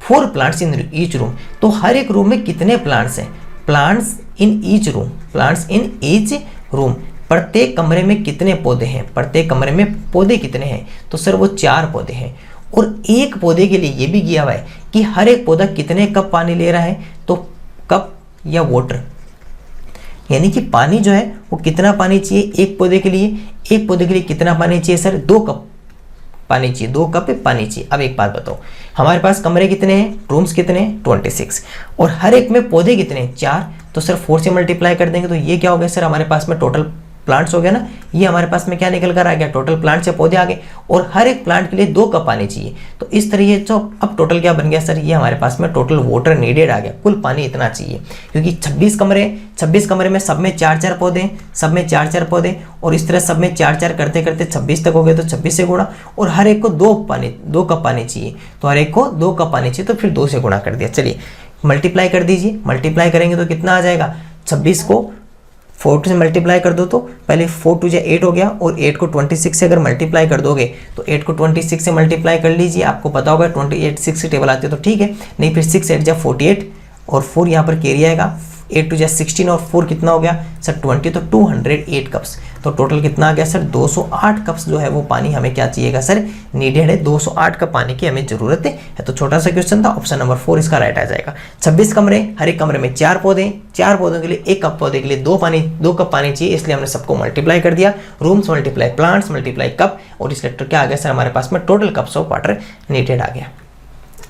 4 plants in each room, तो हर एक रूम में कितने प्लांट्स हैं, plants in each room, plants in each room, प्रत्येक कमरे में कितने पौधे हैं, प्रत्येक कमरे में पौधे कितने हैं, तो सर वो 4 पौधे हैं। और एक पौधे के लिए ये भी किया हुआ है कि हर एक पौधा कितने कप पानी ले रहा है, तो कप या वाटर, यानी कि पानी जो है वो कितना पानी चाहिए एक पौधे के लिए, एक पौधे के लिए कितना पानी चाहिए सर 2 कप पानी चाहिए, 2 कप पानी चाहिए। अब एक बात बताओ, हमारे पास कमरे कितने हैं, रूम्स कितने हैं 26 और हर एक में पौधे कितने हैं 4, तो सर 4 से मल्टीप्लाई कर देंगे तो ये क्या हो गया सर हमारे पास में टोटल प्लांट्स हो गया ना, ये हमारे पास में क्या निकल कर आ गया टोटल प्लांट से पौधे आ गए और हर एक प्लांट के लिए 2 कप पानी चाहिए। तो इस तरीके से अब टोटल क्या बन गया सर, ये हमारे पास में टोटल वाटर नीडेड आ गया, कुल पानी इतना चाहिए, क्योंकि 26 कमरे में सब में 4-4 पौधे, सब में 4-4 पौधे और इस तरह सब में 4-4 करते करते 26 तक हो गए, तो 26 से गुणा और हर एक को 2 कप पानी चाहिए, तो हर एक को 2 कप पानी चाहिए, तो फिर 2 से गुणा कर दिया। चलिए मल्टीप्लाई कर दीजिए, मल्टीप्लाई करेंगे तो कितना आ जाएगा, 26 को 4 से मल्टीप्लाई कर दो, तो पहले 4 2 जा 8 हो गया और 8 को 26 से अगर मल्टीप्लाई कर दोगे तो 8 को 26 से मल्टीप्लाई कर लीजिए, आपको पता होगा 28 6 से टेबल आती है तो ठीक है, नहीं फिर 6 8 जा 48 और 4 यहाँ पर कैरी आएगा, 8 2 जा 16 और 4 कितना हो गया सर 20, तो 208 कप्स, तो टोटल कितना आ गया सर 208 कप्स जो है वो पानी हमें क्या चाहिएगा सर नीडेड है, 208 कप पानी की हमें जरूरत है। तो छोटा सा क्वेश्चन था, ऑप्शन नंबर 4 इसका राइट आ जाएगा। 26 कमरे, हर एक कमरे में 4 पौधे, 4 पौधों के लिए 1 कप पौधे के लिए 2 कप पानी चाहिए, इसलिए हमने सबको मल्टीप्लाई कर दिया, rooms multiply plants multiply cup और इस लेटर क्या आ गया सर हमारे पास में total cups of water needed आ गया।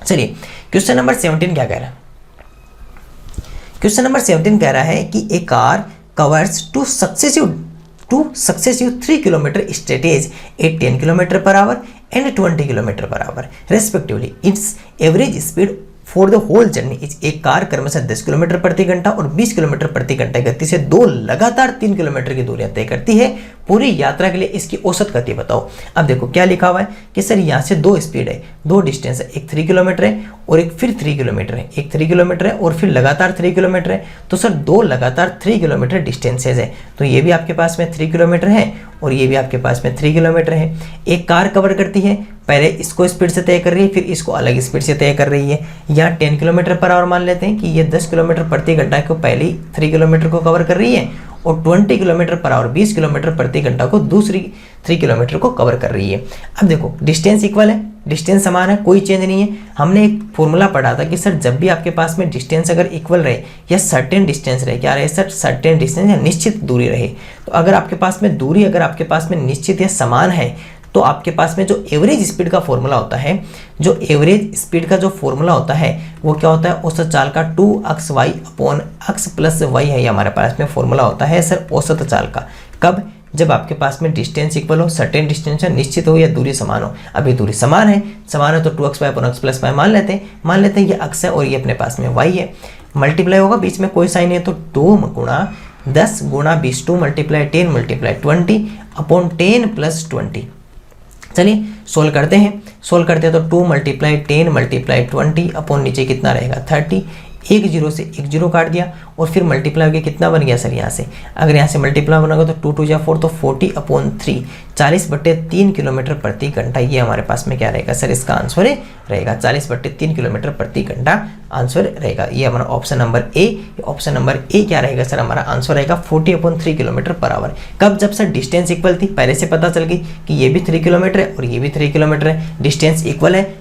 चलिए क्वेश्चन नंबर 17 क्या कह रहा है, क्वेश्चन नंबर 17 कह रहा है कि a car covers two successive 3 kilometre stretches at 10 kilometre per hour and 20 kilometre per hour respectively, its average speed for the whole journey is, एक कार क्रमशः 10 किलोमीटर प्रति घंटा और 20 किलोमीटर प्रति घंटा गति से 2 लगातार 3 किलोमीटर की दूरियां तय करती है, पूरी यात्रा के लिए इसकी औसत गति बताओ। अब देखो क्या लिखा हुआ है कि सर यहाँ से 2 स्पीड है, 2 डिस्टेंस है, एक 3 किलोमीटर है और एक फिर 3 किलोमीटर है, एक 3 किलोमीटर है और फिर लगातार 3 किलोमीटर है, तो सर 2 लगातार 3 किलोमीटर डिस्टेंसेज है, तो ये भी आपके पास में 3 किलोमीटर है और ये भी आपके पास में 3 किलोमीटर है। एक कार कवर करती है, पहले इसको स्पीड से तय कर रही है फिर इसको अलग स्पीड से तय कर रही है, यहाँ 10 किलोमीटर पर आवर मान लेते हैं कि ये 10 किलोमीटर प्रति घंटा को पहले 3 किलोमीटर को कवर कर रही है और 20 किलोमीटर पर आवर 20 किलोमीटर प्रति घंटा को दूसरी 3 किलोमीटर को कवर कर रही है। अब देखो डिस्टेंस इक्वल है, डिस्टेंस समान है, कोई चेंज नहीं है। हमने एक फॉर्मूला पढ़ा था कि सर जब भी आपके पास में डिस्टेंस अगर इक्वल रहे या सर्टेन डिस्टेंस रहे, क्या रहे सर सर्टेन डिस्टेंस या निश्चित दूरी रहे, तो अगर आपके पास में दूरी अगर आपके पास में निश्चित या समान है तो आपके पास में जो एवरेज स्पीड का फॉर्मूला होता है, जो एवरेज स्पीड का जो फॉर्मूला होता है वो क्या होता है, औसत चाल का 2xy upon x plus y है, ये हमारे पास में फॉर्मूला होता है सर औसत चाल का। कब, जब आपके पास में डिस्टेंस इक्वल हो, सर्टेन डिस्टेंस है, निश्चित हो या दूरी समान हो। अभी दूरी समान है तो 2x y upon x plus y मान लेते हैं ये अक्स है और ये अपने पास में y है। मल्टीप्लाई होगा, बीच में कोई साइन है तो 2 गुणा 10 गुणा 20, 2 मल्टीप्लाई 10 मल्टीप्लाई 20 अपॉन 10 प्लस 20। चलिए सोल्व करते हैं तो 2 मल्टीप्लाई 10 मल्टीप्लाई 20 अपॉन नीचे कितना रहेगा 30, एक जीरो से एक जीरो काट दिया और फिर मल्टीप्लाई होकर कितना बन गया सर यहाँ से, अगर यहाँ से मल्टीप्लाई बनाओगे तो 2 2 या 4 तो 40 अपॉन 3, 40/3 किलोमीटर प्रति घंटा। ये हमारे पास में क्या रहेगा सर, इसका आंसर रहेगा 40/3 किलोमीटर प्रति घंटा आंसर रहेगा। ये हमारा option number A, option number A क्या रहेगा सर, हमारा आंसर रहेगा 40/3 किलोमीटर पर आवर। कब, जब सर डिस्टेंस इक्वल थी, पहले से पता चल गई कि ये भी 3 किलोमीटर है और ये भी 3 किलोमीटर है, डिस्टेंस इक्वल है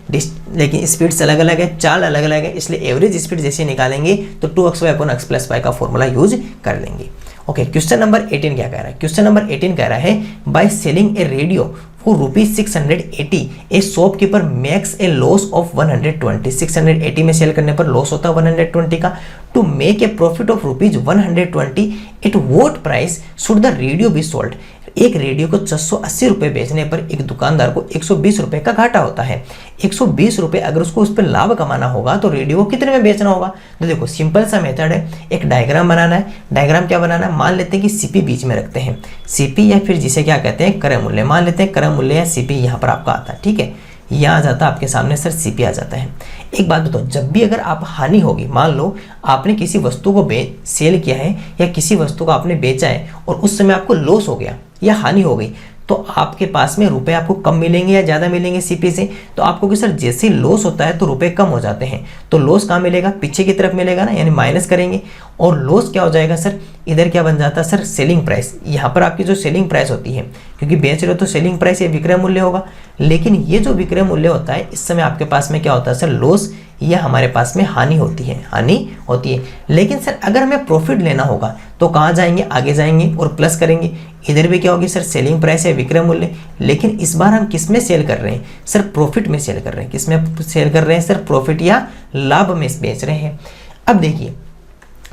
लेकिन स्पीड्स अलग अलग है, चाल अलग अलग है, इसलिए एवरेज स्पीड जैसे निकालेंगे तो 2x y upon x plus y का फॉर्मूला यूज कर लेंगे। ओके, क्वेश्चन नंबर 18 क्या कह रहा है, क्वेश्चन नंबर 18 कह रहा है by selling A radio for ₹680 A shopkeeper makes a loss of 120, 680 में सेल करने पर लॉस होता है 120 का। To make a profit of ₹120 at what price should the radio be sold. एक रेडियो को 680 रुपये बेचने पर एक दुकानदार को 120 रुपये का घाटा होता है। 120 रुपये अगर उसको उस पर लाभ कमाना होगा तो रेडियो को कितने में बेचना होगा। तो देखो सिंपल सा मेथड है, एक डायग्राम बनाना है। डायग्राम क्या बनाना है, मान लेते हैं कि सीपी बीच में रखते हैं, सीपी या फिर जिसे क्या कहते हैं क्रय मूल्य, मान लेते हैं क्रय मूल्य या सीपी यहाँ पर आपका आता है, ठीक है, यहाँ आ जाता है आपके सामने सर सीपी आ जाता है। एक बात बताओ, जब भी अगर आप हानि होगी, मान लो आपने किसी वस्तु को सेल किया है या किसी वस्तु को आपने बेचा है और उस समय आपको लॉस हो गया या हानि हो गई, तो आपके पास में रुपए आपको कम मिलेंगे या ज़्यादा मिलेंगे सीपी से। तो आपको कि सर जैसे लॉस होता है तो रुपए कम हो जाते हैं, तो लॉस कहाँ मिलेगा, पीछे की तरफ मिलेगा ना, यानी माइनस करेंगे और लॉस क्या हो जाएगा सर, इधर क्या बन जाता है सर सेलिंग प्राइस। यहाँ पर आपकी जो सेलिंग प्राइस होती है, क्योंकि बेच रहे हो तो सेलिंग प्राइस ये विक्रय मूल्य होगा, लेकिन ये जो विक्रय मूल्य होता है इस समय आपके पास में क्या होता है सर लॉस या हमारे पास में हानि होती है। लेकिन सर अगर हमें प्रॉफिट लेना होगा तो कहाँ जाएंगे, आगे जाएंगे और प्लस करेंगे। इधर भी क्या होगी सर सेलिंग प्राइस या विक्रय मूल्य, लेकिन इस बार हम किस में सेल कर रहे हैं सर, प्रॉफिट में सेल कर रहे हैं। किस में सेल कर रहे हैं सर, प्रॉफिट या लाभ में बेच रहे हैं। अब देखिए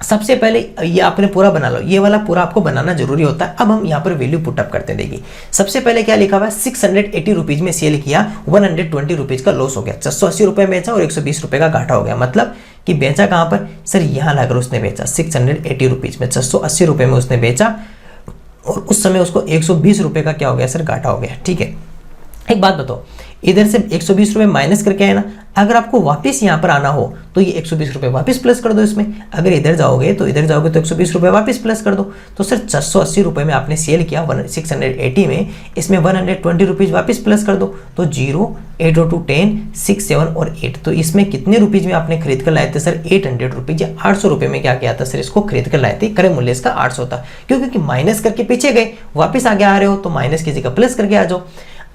सबसे पहले ये आपने पूरा बना लो, ये वाला पूरा आपको बनाना जरूरी होता है। अब हम यहाँ पर वैल्यू पुटअप करते हैं। देखिए सबसे पहले क्या लिखा हुआ है, 680 रुपीज में सेल किया, 120 रुपीज का लॉस हो गया, 680 रुपये बेचा और 120 रुपये का घाटा हो गया। मतलब कि बेचा कहाँ पर सर, यहाँ लाकर उसने बेचा 680 रुपीज में, 680 रुपये में उसने बेचा और उस समय उसको 120 रुपये का क्या हो गया सर, घाटा हो गया। ठीक है, एक बात बताओ, इधर से 120 रुपये माइनस करके आए ना, अगर आपको वापस यहाँ पर आना हो तो ये 120 रुपये वापस प्लस कर दो इसमें। अगर इधर जाओगे तो 120 रुपये वापस प्लस कर दो। तो सर 680 रुपये में आपने सेल किया 680 में, इसमें 120 रुपीज़ वापस प्लस कर दो, तो 0 8 2 10 6 7 और 8, तो इसमें कितने रुपीज़ में आपने खरीद कर लाए थे सर, 800 रुपीज़ या 800 रुपये में क्या किया था सर, इसको खरीद कर लाए थे। क्रय मूल्य इसका 800 था, क्योंकि माइनस करके पीछे गए, वापस आगे आ रहे हो तो माइनस की जगह प्लस करके आ जाओ।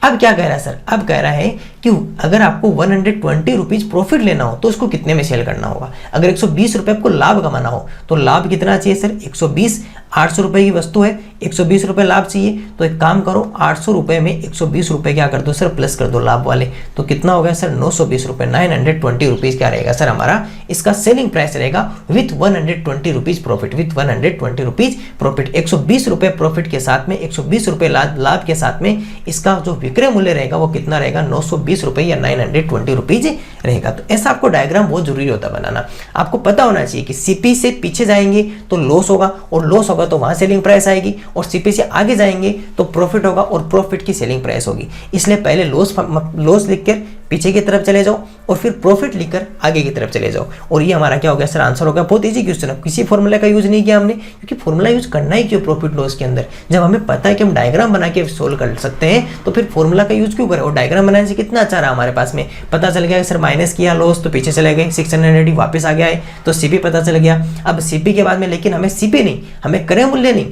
अब क्या कह रहा है सर, अब कह रहा है कि अगर आपको 120 रुपीज प्रॉफिट लेना हो तो उसको कितने में सेल करना होगा। अगर 120 रुपये आपको लाभ कमाना हो तो लाभ कितना चाहिए सर, 120, 800 रुपये की वस्तु है, 120 रुपये लाभ चाहिए, तो एक काम करो 800 रुपये में 120 रुपये क्या कर दो सर, प्लस कर दो लाभ वाले, तो कितना हो गया सर 920 रुपये, 920 रुपीज़ क्या रहेगा सर हमारा इसका सेलिंग प्राइस रहेगा with 120 rupees profit, with 120 rupees profit. 120 रुपये प्रॉफिट के साथ में 120 रुपये लाभ के साथ में इसका जो विक्रय मूल्य रहेगा वो कितना रहेगा, 920 रुपये या 920 रुपीज़ रहेगा। तो ऐसा आपको डायग्राम बहुत जरूरी होता है बनाना। आपको पता होना चाहिए कि सीपी से पीछे जाएंगे तो लॉस होगा और लॉस होगा तो वहां सेलिंग प्राइस आएगी, और सीपी से आगे जाएंगे तो प्रॉफिट होगा और प्रॉफिट की सेलिंग प्राइस होगी। इसलिए पहले लॉस लिखकर पीछे की तरफ चले जाओ और फिर प्रॉफिट लिखकर आगे की तरफ चले जाओ, और ये हमारा क्या हो गया सर आंसर हो गया। बहुत इजी क्वेश्चन है, किसी फॉर्मूला का यूज नहीं किया हमने, क्योंकि फॉर्मूला यूज करना ही क्यों प्रॉफिट लॉस के अंदर, जब हमें पता है कि हम डायग्राम बना के सोल्व कर सकते हैं तो फिर फॉर्मूला का यूज क्यों करें। और डायग्राम बनाने से कितना अच्छा रहा हमारे पास में, पता चल गया सर माइनस किया लॉस तो पीछे चले गए, 680 वापस आ गया है तो सीपी पता चल गया। अब सीपी के बाद में लेकिन हमें सीपी नहीं, हमें क्रय मूल्य नहीं,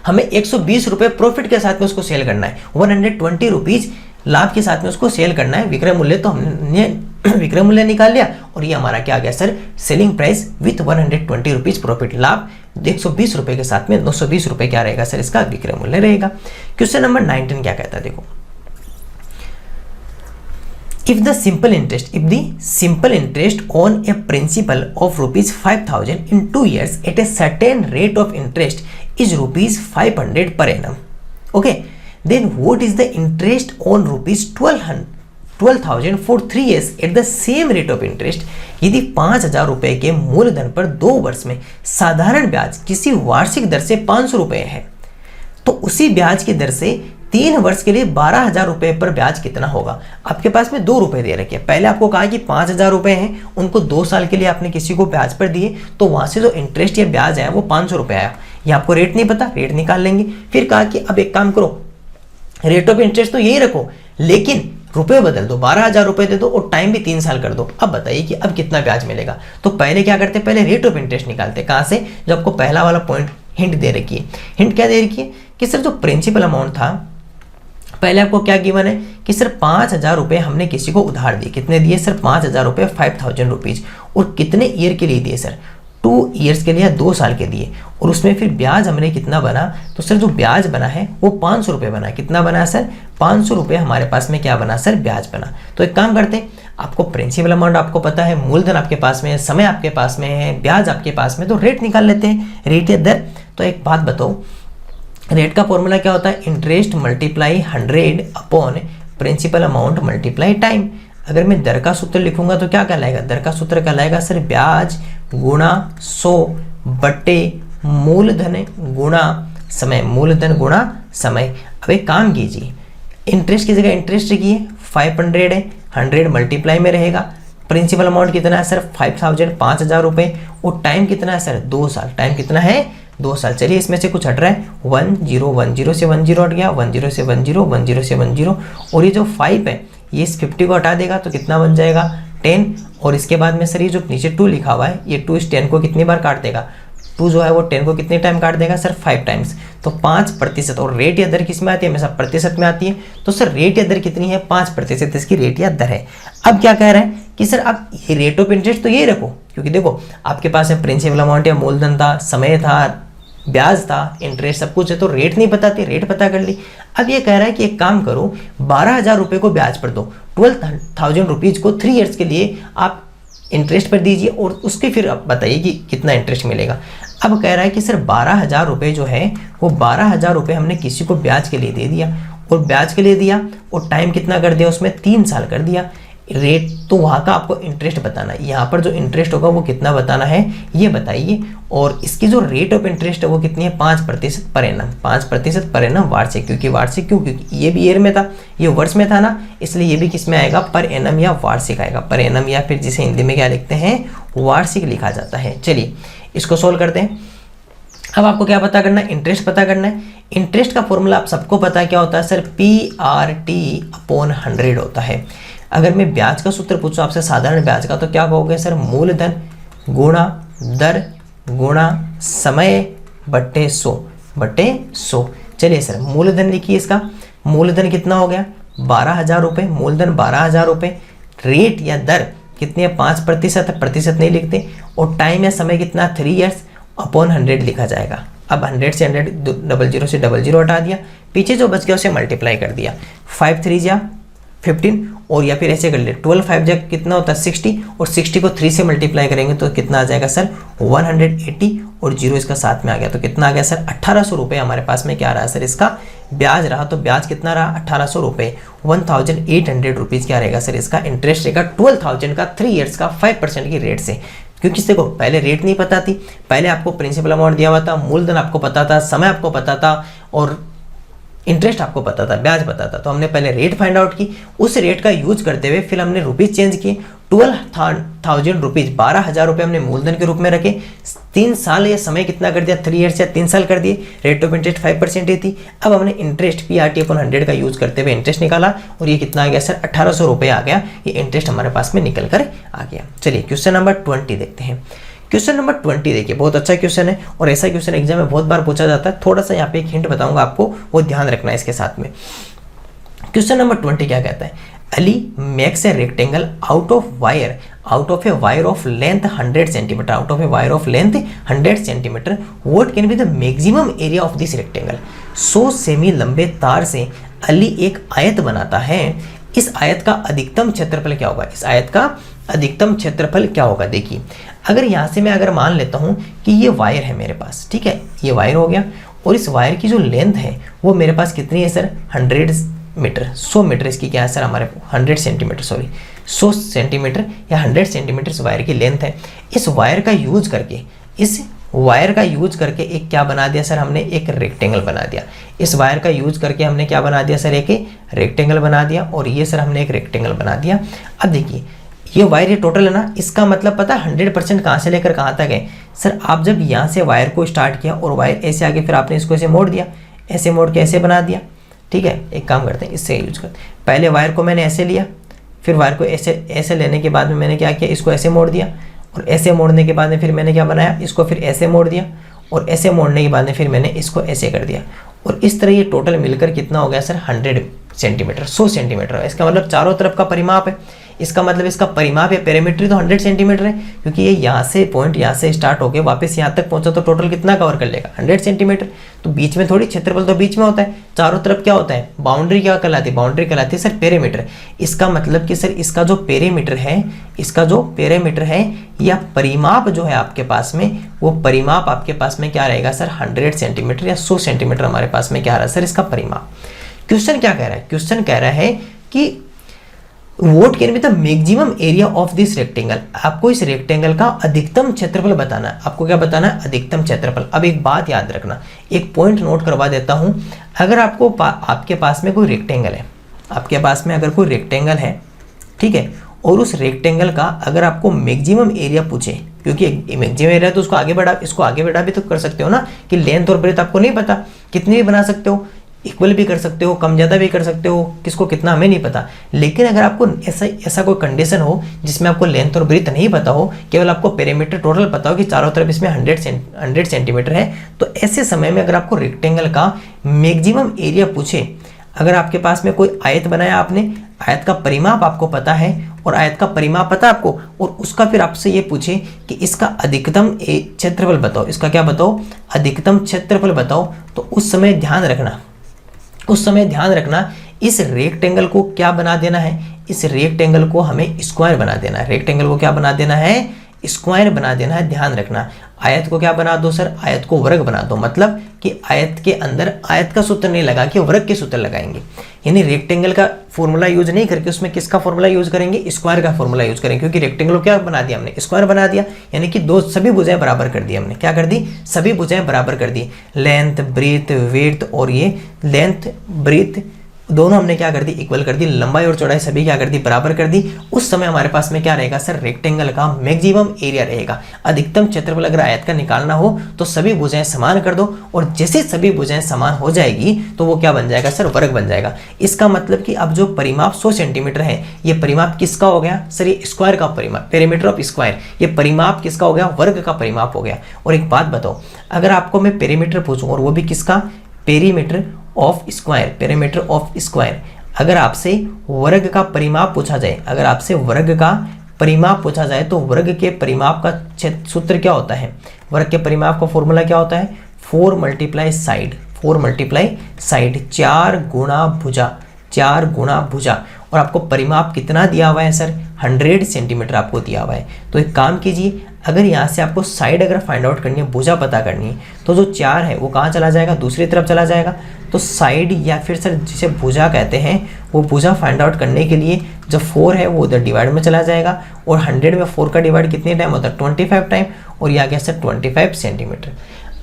हमें 120 रुपये प्रॉफिट के साथ में उसको सेल करना है, 120 रुपीज़ लाभ के साथ में उसको सेल करना है। विक्रय मूल्य तो हमने विक्रय मूल्य निकाल लिया और ये हमारा क्या आ गया sir, selling price with 120 rupees profit, लाभ 120 रुपये के साथ में 920 रुपये क्या रहेगा सर इसका विक्रय मूल्य रहेगा। क्वेश्चन नंबर 19 क्या कहता है, देखो If the simple interest on a principal of rupees 5,000 in 2 years at a certain rate of interest is rupees 500 per annum, okay, then what is the interest on rupees 12,000 for 3 years at the same rate of interest? यदि 5,000 रुपए के मूलधन पर 2 वर्ष में साधारण ब्याज किसी वार्षिक दर से 500 रुपए है, तो उसी ब्याज की दर से 3 वर्ष के लिए 12,000 रुपए पर ब्याज कितना होगा? आपके पास में 2 रुपए दे रखे हैं, पहले आपको कहा कि 5,000 रुपए हैं, उनको 2 साल के लिए आपने किसी को ब्याज पर दिए, तो वहां से जो इंटरेस्ट या ब्याज आया वो 500 रुपए आया। ये आपको रेट नहीं पता, रेट निकाल लेंगे। फिर कहा कि अब एक काम करो, रेट ऑफ इंटरेस्ट तो यही रखो, लेकिन रुपए बदल दो, 12,000 रुपए दे दो और टाइम भी 3 साल कर दो। अब बताइए कि अब कितना ब्याज मिलेगा? तो पहले क्या करते, पहले रेट ऑफ इंटरेस्ट निकालते। कहां से? जो आपको पहला वाला पॉइंट हिंट दे रखी है। हिंट क्या दे रखी है कि सर जो प्रिंसिपल अमाउंट था, पहले आपको क्या गिवन है कि सर 5,000 रुपए हमने किसी को उधार दिए। कितने दिए सर? 5,000 रुपए, 5,000 रुपीज। और कितने ईयर के लिए दिए सर? 2 ईयर्स के लिए, 2 साल के दिए। और उसमें फिर ब्याज हमने कितना बना? तो सर जो ब्याज बना है वो 500 रुपए बना। कितना बना सर? 500 रुपए हमारे पास में क्या बना सर? ब्याज बना। तो एक काम करते हैं, आपको प्रिंसिपल अमाउंट आपको पता है, मूलधन आपके पास में है, समय आपके पास में है, ब्याज आपके पास में, तो रेट निकाल लेते हैं, रेट या दर। तो एक बात बताओ, रेट का फॉर्मूला क्या होता है? Interest multiply 100 upon principal amount multiply time. अगर मैं दर का सूत्र लिखूंगा तो क्या कहलाएगा? दर का सूत्र कहलाएगा सर ब्याज गुणा 100 बटे मूलधन गुणा समय, मूलधन गुणा समय। अब एक काम कीजिए, इंटरेस्ट की जगह इंटरेस्ट लिखिए, 500 है, 100 मल्टीप्लाई में रहेगा। प्रिंसिपल अमाउंट कितना है सर? 5,000, 5,000 रुपए। और टाइम कितना है सर? 2 साल। टाइम कितना है? 2 साल। चलिए इसमें से कुछ हट रहा है, 10 से 10 हट गया, 10 से 10 से 10। और ये जो 5 है ये इस 50 को हटा देगा तो कितना बन जाएगा? 10। और इसके बाद में सर ये जो नीचे 2 लिखा हुआ है, ये 2 इस 10 को कितनी बार काट देगा? 2 जो है वो 10 को कितने टाइम काट देगा सर? 5 टाइम्स। तो 5%। और रेट या दर किस में आती है? हमेशा प्रतिशत में आती है। तो सर रेट या दर कितनी है? 5% इसकी रेट या दर है। अब क्या कह रहे हैं कि सर अब ये रेट ऑफ इंटरेस्ट तो यही रखो, क्योंकि देखो आपके पास है प्रिंसिपल अमाउंट या मूलधन था, समय था, ब्याज था, इंटरेस्ट सब कुछ है, तो रेट नहीं पता थी, रेट पता कर ली। अब ये कह रहा है कि एक काम करो, 12,000 रुपए को ब्याज पर दो, 12,000 रुपीज को 3 ईयर्स के लिए आप इंटरेस्ट पर दीजिए और उसके फिर आप बताइए कि कितना इंटरेस्ट मिलेगा। अब कह रहा है कि सर 12,000 रुपए जो है वो 12,000 रुपए हमने किसी को ब्याज के लिए दे दिया, और ब्याज के लिए दिया और टाइम कितना कर दिया उसमें? 3 साल कर दिया। रेट तो वहाँ का आपको इंटरेस्ट बताना है, यहाँ पर जो इंटरेस्ट होगा वो कितना बताना है ये बताइए। और इसकी जो रेट ऑफ इंटरेस्ट है वो कितनी है? 5% पर एनम, 5% पर एनम वार्षिक। क्योंकि वार्षिक क्यों? क्योंकि ये भी ईयर में था, ये वर्ष में था ना, इसलिए ये भी किस में आएगा? पर एनम या वार्षिक आएगा। पर एनम या फिर जिसे हिंदी में क्या लिखते हैं? वार्षिक लिखा जाता है। चलिए इसको सोल्व करते हैं। अब आपको क्या पता करना है? इंटरेस्ट पता करना है। इंटरेस्ट का फॉर्मूला आप सबको पता है क्या होता है सर? PRT अपॉन 100 होता है। अगर मैं ब्याज का सूत्र पूछूं आपसे, साधारण ब्याज का, तो क्या कहोगे सर? मूलधन गुणा दर गुणा समय बटे 100। चलिए सर मूलधन लिखिए, इसका मूलधन कितना हो गया? 12,000 रुपये, मूलधन 12,000 रुपये। रेट या दर कितनी है? 5%, प्रतिशत नहीं लिखते। और टाइम या समय कितना? 3 ईयर्स अपॉन 100 लिखा जाएगा। अब 100 से 100, 00 से 00 हटा दिया, पीछे जो बच गया उसे मल्टीप्लाई कर दिया। 5 3 जा 15, और या फिर ऐसे कर ले 12 5 जा कितना होता है? 60, और 60 को 3 से मल्टीप्लाई करेंगे तो कितना आ जाएगा सर? 180, और 0 इसका साथ में आ गया तो कितना आ गया सर? 1,800 रुपये हमारे पास में क्या रहा सर? इसका ब्याज रहा। तो ब्याज कितना रहा? 1,800 रुपये। 1,800 रुपीज़ क्या रहेगा सर? इसका इंटरेस्ट रहेगा 12,000 का 3 ईयर्स का 5% की रेट से। क्योंकि देखो पहले रेट नहीं पता थी, पहले आपको प्रिंसिपल अमाउंट दिया हुआ था, मूलधन आपको पता था, समय आपको पता था, और इंटरेस्ट आपको पता था, ब्याज पता था। तो हमने पहले रेट फाइंड आउट की, उस रेट का यूज करते हुए फिर हमने रुपीज चेंज किए। 12,000 रुपीज, 12,000 रुपये हमने मूलधन के रूप में रखे। 3 साल या समय कितना कर दिया? 3 ईयर्स या 3 साल कर दिए। रेट ऑफ इंटरेस्ट 5% ही थी। अब हमने इंटरेस्ट PRT अपॉन 100 का यूज करते हुए इंटरेस्ट निकाला, और ये कितना आ गया सर? 1,800 रुपये आ गया। ये इंटरेस्ट हमारे पास में निकल कर आ गया। चलिए क्वेश्चन नंबर 20 देखते हैं। क्वेश्चन नंबर 20 देखिए, बहुत अच्छा क्वेश्चन है और ऐसा क्वेश्चन एग्जाम में बहुत बार पूछा जाता है। थोड़ा सा यहाँ पे एक हिंट बताऊंगा आपको, वो ध्यान रखना है इसके साथ में। क्वेश्चन नंबर 20 क्या कहता है? Ali makes a rectangle out of a wire of length 100 centimetre, out of a wire of length 100 centimetre. What can be the maximum area of this rectangle? 100 semi लंबे तार से अली एक आयत बनाता है इस आयत का अधिकतम क्षेत्रफल क्या होगा, इस आयत का अधिकतम क्षेत्रफल क्या होगा। देखिए अगर यहाँ से मैं अगर मान लेता हूँ कि ये वायर है मेरे पास, ठीक है, ये वायर हो गया, और इस वायर की जो लेंथ है वो मेरे पास कितनी है सर, 100 मीटर, 100 मीटर इसकी क्या है सर, हमारे 100 सेंटीमीटर, सॉरी 100 सेंटीमीटर या 100 सेंटीमीटर इस वायर की लेंथ है। इस वायर का यूज करके एक क्या बना दिया सर हमने, एक रेक्टेंगल बना दिया। इस वायर का यूज करके हमने क्या बना दिया सर, एक रेक्टेंगल बना दिया, और ये सर हमने एक रेक्टेंगल बना दिया। अब देखिए ये वायर ये टोटल है ना, इसका मतलब पता है 100% कहाँ से लेकर कहाँ तक है सर। आप जब यहाँ से वायर को स्टार्ट किया और वायर ऐसे आगे, फिर आपने इसको ऐसे मोड़ दिया, ऐसे मोड़ के ऐसे बना दिया, ठीक है। एक काम करते हैं, इससे यूज करते हैं, पहले वायर को मैंने ऐसे लिया, फिर वायर को ऐसे लेने के बाद में मैंने क्या किया, इसको ऐसे मोड़ दिया, और ऐसे मोड़ने के बाद में फिर मैंने क्या बनाया, इसको फिर ऐसे मोड़ दिया, और ऐसे मोड़ने के बाद में फिर मैंने इसको ऐसे कर दिया, और इस तरह ये टोटल मिलकर कितना हो गया सर, 100 सेंटीमीटर, 100 सेंटीमीटर। इसका मतलब चारों तरफ का परिमाप है, इसका मतलब इसका परिमाप या पेरीमीटर तो 100 सेंटीमीटर है, क्योंकि ये यहाँ से पॉइंट यहाँ से स्टार्ट होकर वापस यहाँ तक पहुँचा तो टोटल कितना कवर कर लेगा, 100 सेंटीमीटर। तो बीच में थोड़ी, क्षेत्रफल तो बीच में होता है, चारों तरफ क्या होता है, बाउंड्री क्या कहलाती है, बाउंड्री कहलाती है सर पेरीमीटर। इसका मतलब कि सर इसका जो पेरीमीटर है, या परिमाप जो है आपके पास में, वो परिमाप आपके पास में क्या रहेगा सर, 100 सेंटीमीटर या 100 सेंटीमीटर हमारे पास में क्या आ रहा है सर, इसका परिमाप। क्वेश्चन क्या कह रहा है, क्वेश्चन कह रहा है कि what can be the maximum area of this rectangle. आपको इस रेक्टेंगल का अधिकतम क्षेत्रफल बताना है। आपको क्या बताना है, अधिकतम क्षेत्रफल। अब एक बात याद रखना, एक पॉइंट नोट करवा देता हूं, अगर आपके पास में कोई रेक्टेंगल है, आपके पास में अगर कोई रेक्टेंगल है, ठीक है, और उस रेक्टेंगल का अगर आपको मैक्सिमम एरिया पूछे, क्योंकि मैक्सिमम एरिया तो उसको आगे बढ़ा, इसको आगे बढ़ा भी तो कर सकते हो ना, कि लेंथ और ब्रेथ आपको नहीं पता, कितनी भी बना सकते हो, इक्वल भी कर सकते हो, कम ज़्यादा भी कर सकते हो, किसको कितना हमें नहीं पता। लेकिन अगर आपको ऐसा कोई कंडीशन हो जिसमें आपको लेंथ और ब्रीथ नहीं पता हो, केवल आपको पेरीमीटर टोटल पता हो कि चारों तरफ इसमें 100 सेंटीमीटर है, तो ऐसे समय में अगर आपको रेक्टेंगल का मैक्सिमम एरिया पूछे, अगर आपके पास में कोई आयत बनाया आपने, आयत का परिमाप आपको पता है, और आयत का परिमाप पता है आपको, और उसका फिर आपसे ये पूछे कि इसका अधिकतम क्षेत्रफल बताओ, इसका क्या बताओ, अधिकतम क्षेत्रफल बताओ, तो उस समय ध्यान रखना इस रेक्टेंगल को क्या बना देना है, इस रेक्टेंगल को हमें स्क्वायर बना देना है। रेक्टेंगल को क्या बना देना है, स्क्वायर बना देना है। ध्यान रखना, आयत को क्या बना दो सर, आयत को वर्ग बना दो, मतलब कि आयत के अंदर आयत का सूत्र नहीं लगा के वर्ग के सूत्र लगाएंगे, यानी रेक्टेंगल का फॉर्मूला यूज नहीं करके उसमें किसका फॉर्मूला यूज करेंगे, स्क्वायर का फॉर्मूला यूज करेंगे, क्योंकि रेक्टेंगल को क्या बना दिया हमने, स्क्वायर बना दिया, यानी कि सभी भुजाएं बराबर कर दी हमने, क्या कर दी, सभी भुजाएं बराबर कर दी, लेंथ ब्रीथ विड्थ, और ये लेंथ ब्रीथ दोनों हमने क्या कर दी, इक्वल कर दी, लंबाई और चौड़ाई सभी क्या कर दी, बराबर कर दी। उस समय हमारे पास में क्या रहेगा सर, रेक्टेंगल का मैक्सिमम एरिया रहेगा। अधिकतम क्षेत्रफल अगर आयत का निकालना हो तो सभी भुजाएं समान कर दो, और जैसे सभी भुजाएं समान हो जाएगी तो वो क्या बन जाएगा सर, वर्ग बन जाएगा। इसका मतलब कि अब जो परिमाप 100 सेंटीमीटर है, ये परिमाप किसका हो गया सर, ये स्क्वायर का परिमाप, पेरीमीटर ऑफ स्क्वायर, ये परिमाप किसका हो गया, वर्ग का परिमाप हो गया। और एक बात बताओ, अगर आपको मैं पेरीमीटर पूछूं, और वो भी किसका, perimeter of square, perimeter of square, अगर आपसे वर्ग का परिमाप पूछा जाए, अगर आपसे वर्ग का परिमाप पूछा जाए तो वर्ग के परिमाप का सूत्र क्या होता है, वर्ग के परिमाप का फॉर्मूला क्या होता है, 4 मल्टीप्लाई साइड, 4 मल्टीप्लाई साइड, 4 गुणा भुजा, 4 गुणा भुजा। और आपको परिमाप कितना दिया हुआ है सर, 100 सेंटीमीटर आपको दिया हुआ है। तो एक काम कीजिए, अगर यहाँ से आपको साइड अगर फाइंड आउट करनी है, भुजा पता करनी है, तो जो 4 है वो कहाँ चला जाएगा, दूसरी तरफ चला जाएगा। तो साइड या फिर सर जिसे भुजा कहते हैं, वो भुजा फाइंड आउट करने के लिए जो 4 है वो उधर डिवाइड में चला जाएगा, और 100 में 4 का डिवाइड कितने टाइम होता है, 25 टाइम, और यह आ गया सर 25 सेंटीमीटर।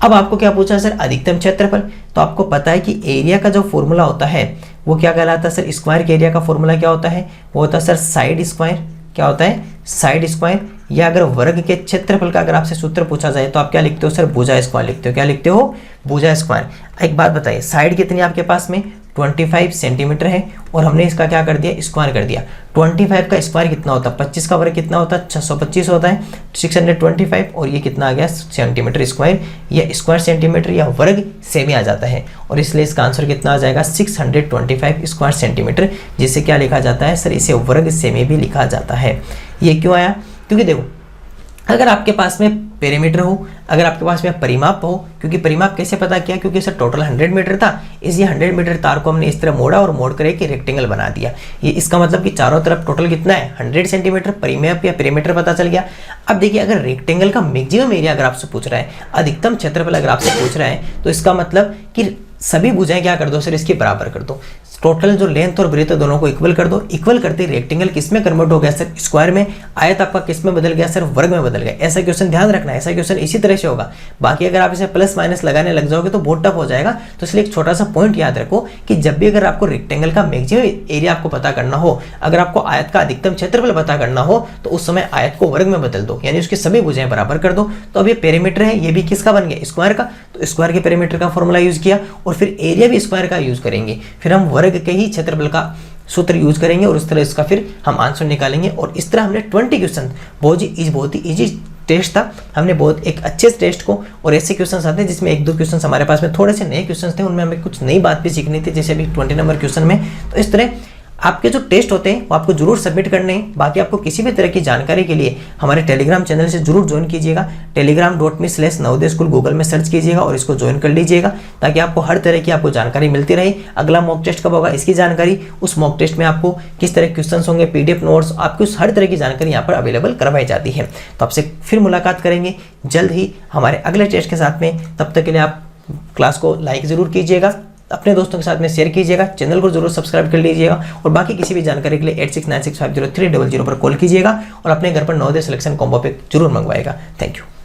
अब आपको क्या पूछा सर, अधिकतम क्षेत्रफल। तो आपको पता है कि एरिया का जो फॉर्मूला होता है वो क्या कहलाता है सर, स्क्वायर के एरिया का फॉर्मूला क्या होता है, वो होता है सर साइड स्क्वायर, क्या होता है, साइड स्क्वायर। या अगर वर्ग के क्षेत्रफल का अगर आपसे सूत्र पूछा जाए तो आप क्या लिखते हो सर, भुजा स्क्वायर लिखते हो, क्या लिखते हो, भुजा स्क्वायर। एक बात बताइए, साइड कितनी आपके पास में, 25 सेंटीमीटर है, और हमने इसका क्या कर दिया, स्क्वायर कर दिया। 25 का स्क्वायर कितना होता है, 25 का वर्ग कितना होता है, 625 होता है, 625, और ये कितना आ गया सेंटीमीटर स्क्वायर, या स्क्वायर सेंटीमीटर या वर्ग सेमी आ जाता है, और इसलिए इसका आंसर कितना आ जाएगा, 625 स्क्वायर सेंटीमीटर, जिसे क्या लिखा जाता है सर, इसे वर्ग सेमी भी लिखा जाता है। ये क्यों आया, क्योंकि देखो अगर आपके पास में पेरीमीटर हो, अगर आपके पास में परिमाप हो, क्योंकि परिमाप कैसे पता किया, क्योंकि सर टोटल 100 मीटर था, इसलिए 100 मीटर तार को हमने इस तरह मोड़ा और मोड़ कर एक रेक्टेंगल बना दिया। ये इसका मतलब कि चारों तरफ टोटल कितना है 100 सेंटीमीटर, परिमाप या पेरीमीटर पता चल गया। अब देखिए अगर रेक्टेंगल का मैक्सिमम एरिया अगर आपसे पूछ रहा है, अधिकतम क्षेत्रफल अगर आपसे पूछ रहा है, तो इसका मतलब कि सभी भुजाएं क्या कर दो सर, इसके बराबर कर दो। टोटल जो लेंथ और ब्रेथ है दोनों को इक्वल कर दो। इक्वल करते रेक्टेंगल किस में कन्वर्ट हो गया सर, स्क्वायर में। आयत आपका किस में बदल गया सर, वर्ग में बदल गया। ऐसा क्वेश्चन ध्यान रखना, ऐसा क्वेश्चन इसी तरह से होगा। बाकी अगर आप इसे प्लस माइनस लगाने लग जाओगे तो बहुत टफ हो जाएगा। तो इसलिए एक छोटा सा पॉइंट याद रखो कि जब भी अगर आपको रेक्टेंगल का मैक्सिमम एरिया आपको पता करना हो, अगर आपको आयत का अधिकतम क्षेत्रफल पता करना हो, तो उस समय आयत को वर्ग में बदल दो, यानी उसकी सभी भुजाएं बराबर कर दो। तो अब ये पेरीमीटर है, ये भी किसका बन गया, स्क्वायर का। तो स्क्वायर के पेरीमीटर का फॉर्मूला यूज किया और फिर एरिया भी स्क्वायर का यूज करेंगे। फिर हम वर्ग के ही क्षेत्रफल का सूत्र यूज करेंगे और इस तरह इसका फिर हम आंसर निकालेंगे। और इस तरह हमने 20 क्वेश्चन, बहुत ही इजी टेस्ट था। हमने बहुत एक अच्छे टेस्ट को, और ऐसे क्वेश्चन आते हैं जिसमें एक दो क्वेश्चन हमारे पास में थोड़े से नए क्वेश्चन थे, उनमें हमें कुछ नई बात भी सीखनी थी, जैसे अभी 20 नंबर क्वेश्चन में। तो इस तरह आपके जो टेस्ट होते हैं वो आपको जरूर सबमिट करने हैं। बाकी आपको किसी भी तरह की जानकारी के लिए हमारे टेलीग्राम चैनल से जरूर ज्वाइन कीजिएगा। telegram.me/Navodaya School गूगल में सर्च कीजिएगा और इसको ज्वाइन कर लीजिएगा, ताकि आपको हर तरह की आपको जानकारी मिलती रहे। अगला मॉक टेस्ट कब होगा इसकी जानकारी, उस मॉक टेस्ट में आपको किस तरह क्वेश्चन होंगे, PDF नोट्स, आपको हर तरह की जानकारी यहाँ पर अवेलेबल करवाई जाती है। तो आपसे फिर मुलाकात करेंगे जल्द ही हमारे अगले टेस्ट के साथ में। तब तक के लिए आप क्लास को लाइक जरूर कीजिएगा, अपने दोस्तों के साथ में शेयर कीजिएगा, चैनल को जरूर सब्सक्राइब कर लीजिएगा, और बाकी किसी भी जानकारी के लिए 8696503000 पर कॉल कीजिएगा और अपने घर पर नवोदय सिलेक्शन कॉम्बो पैक जरूर मंगवाएगा। Thank you.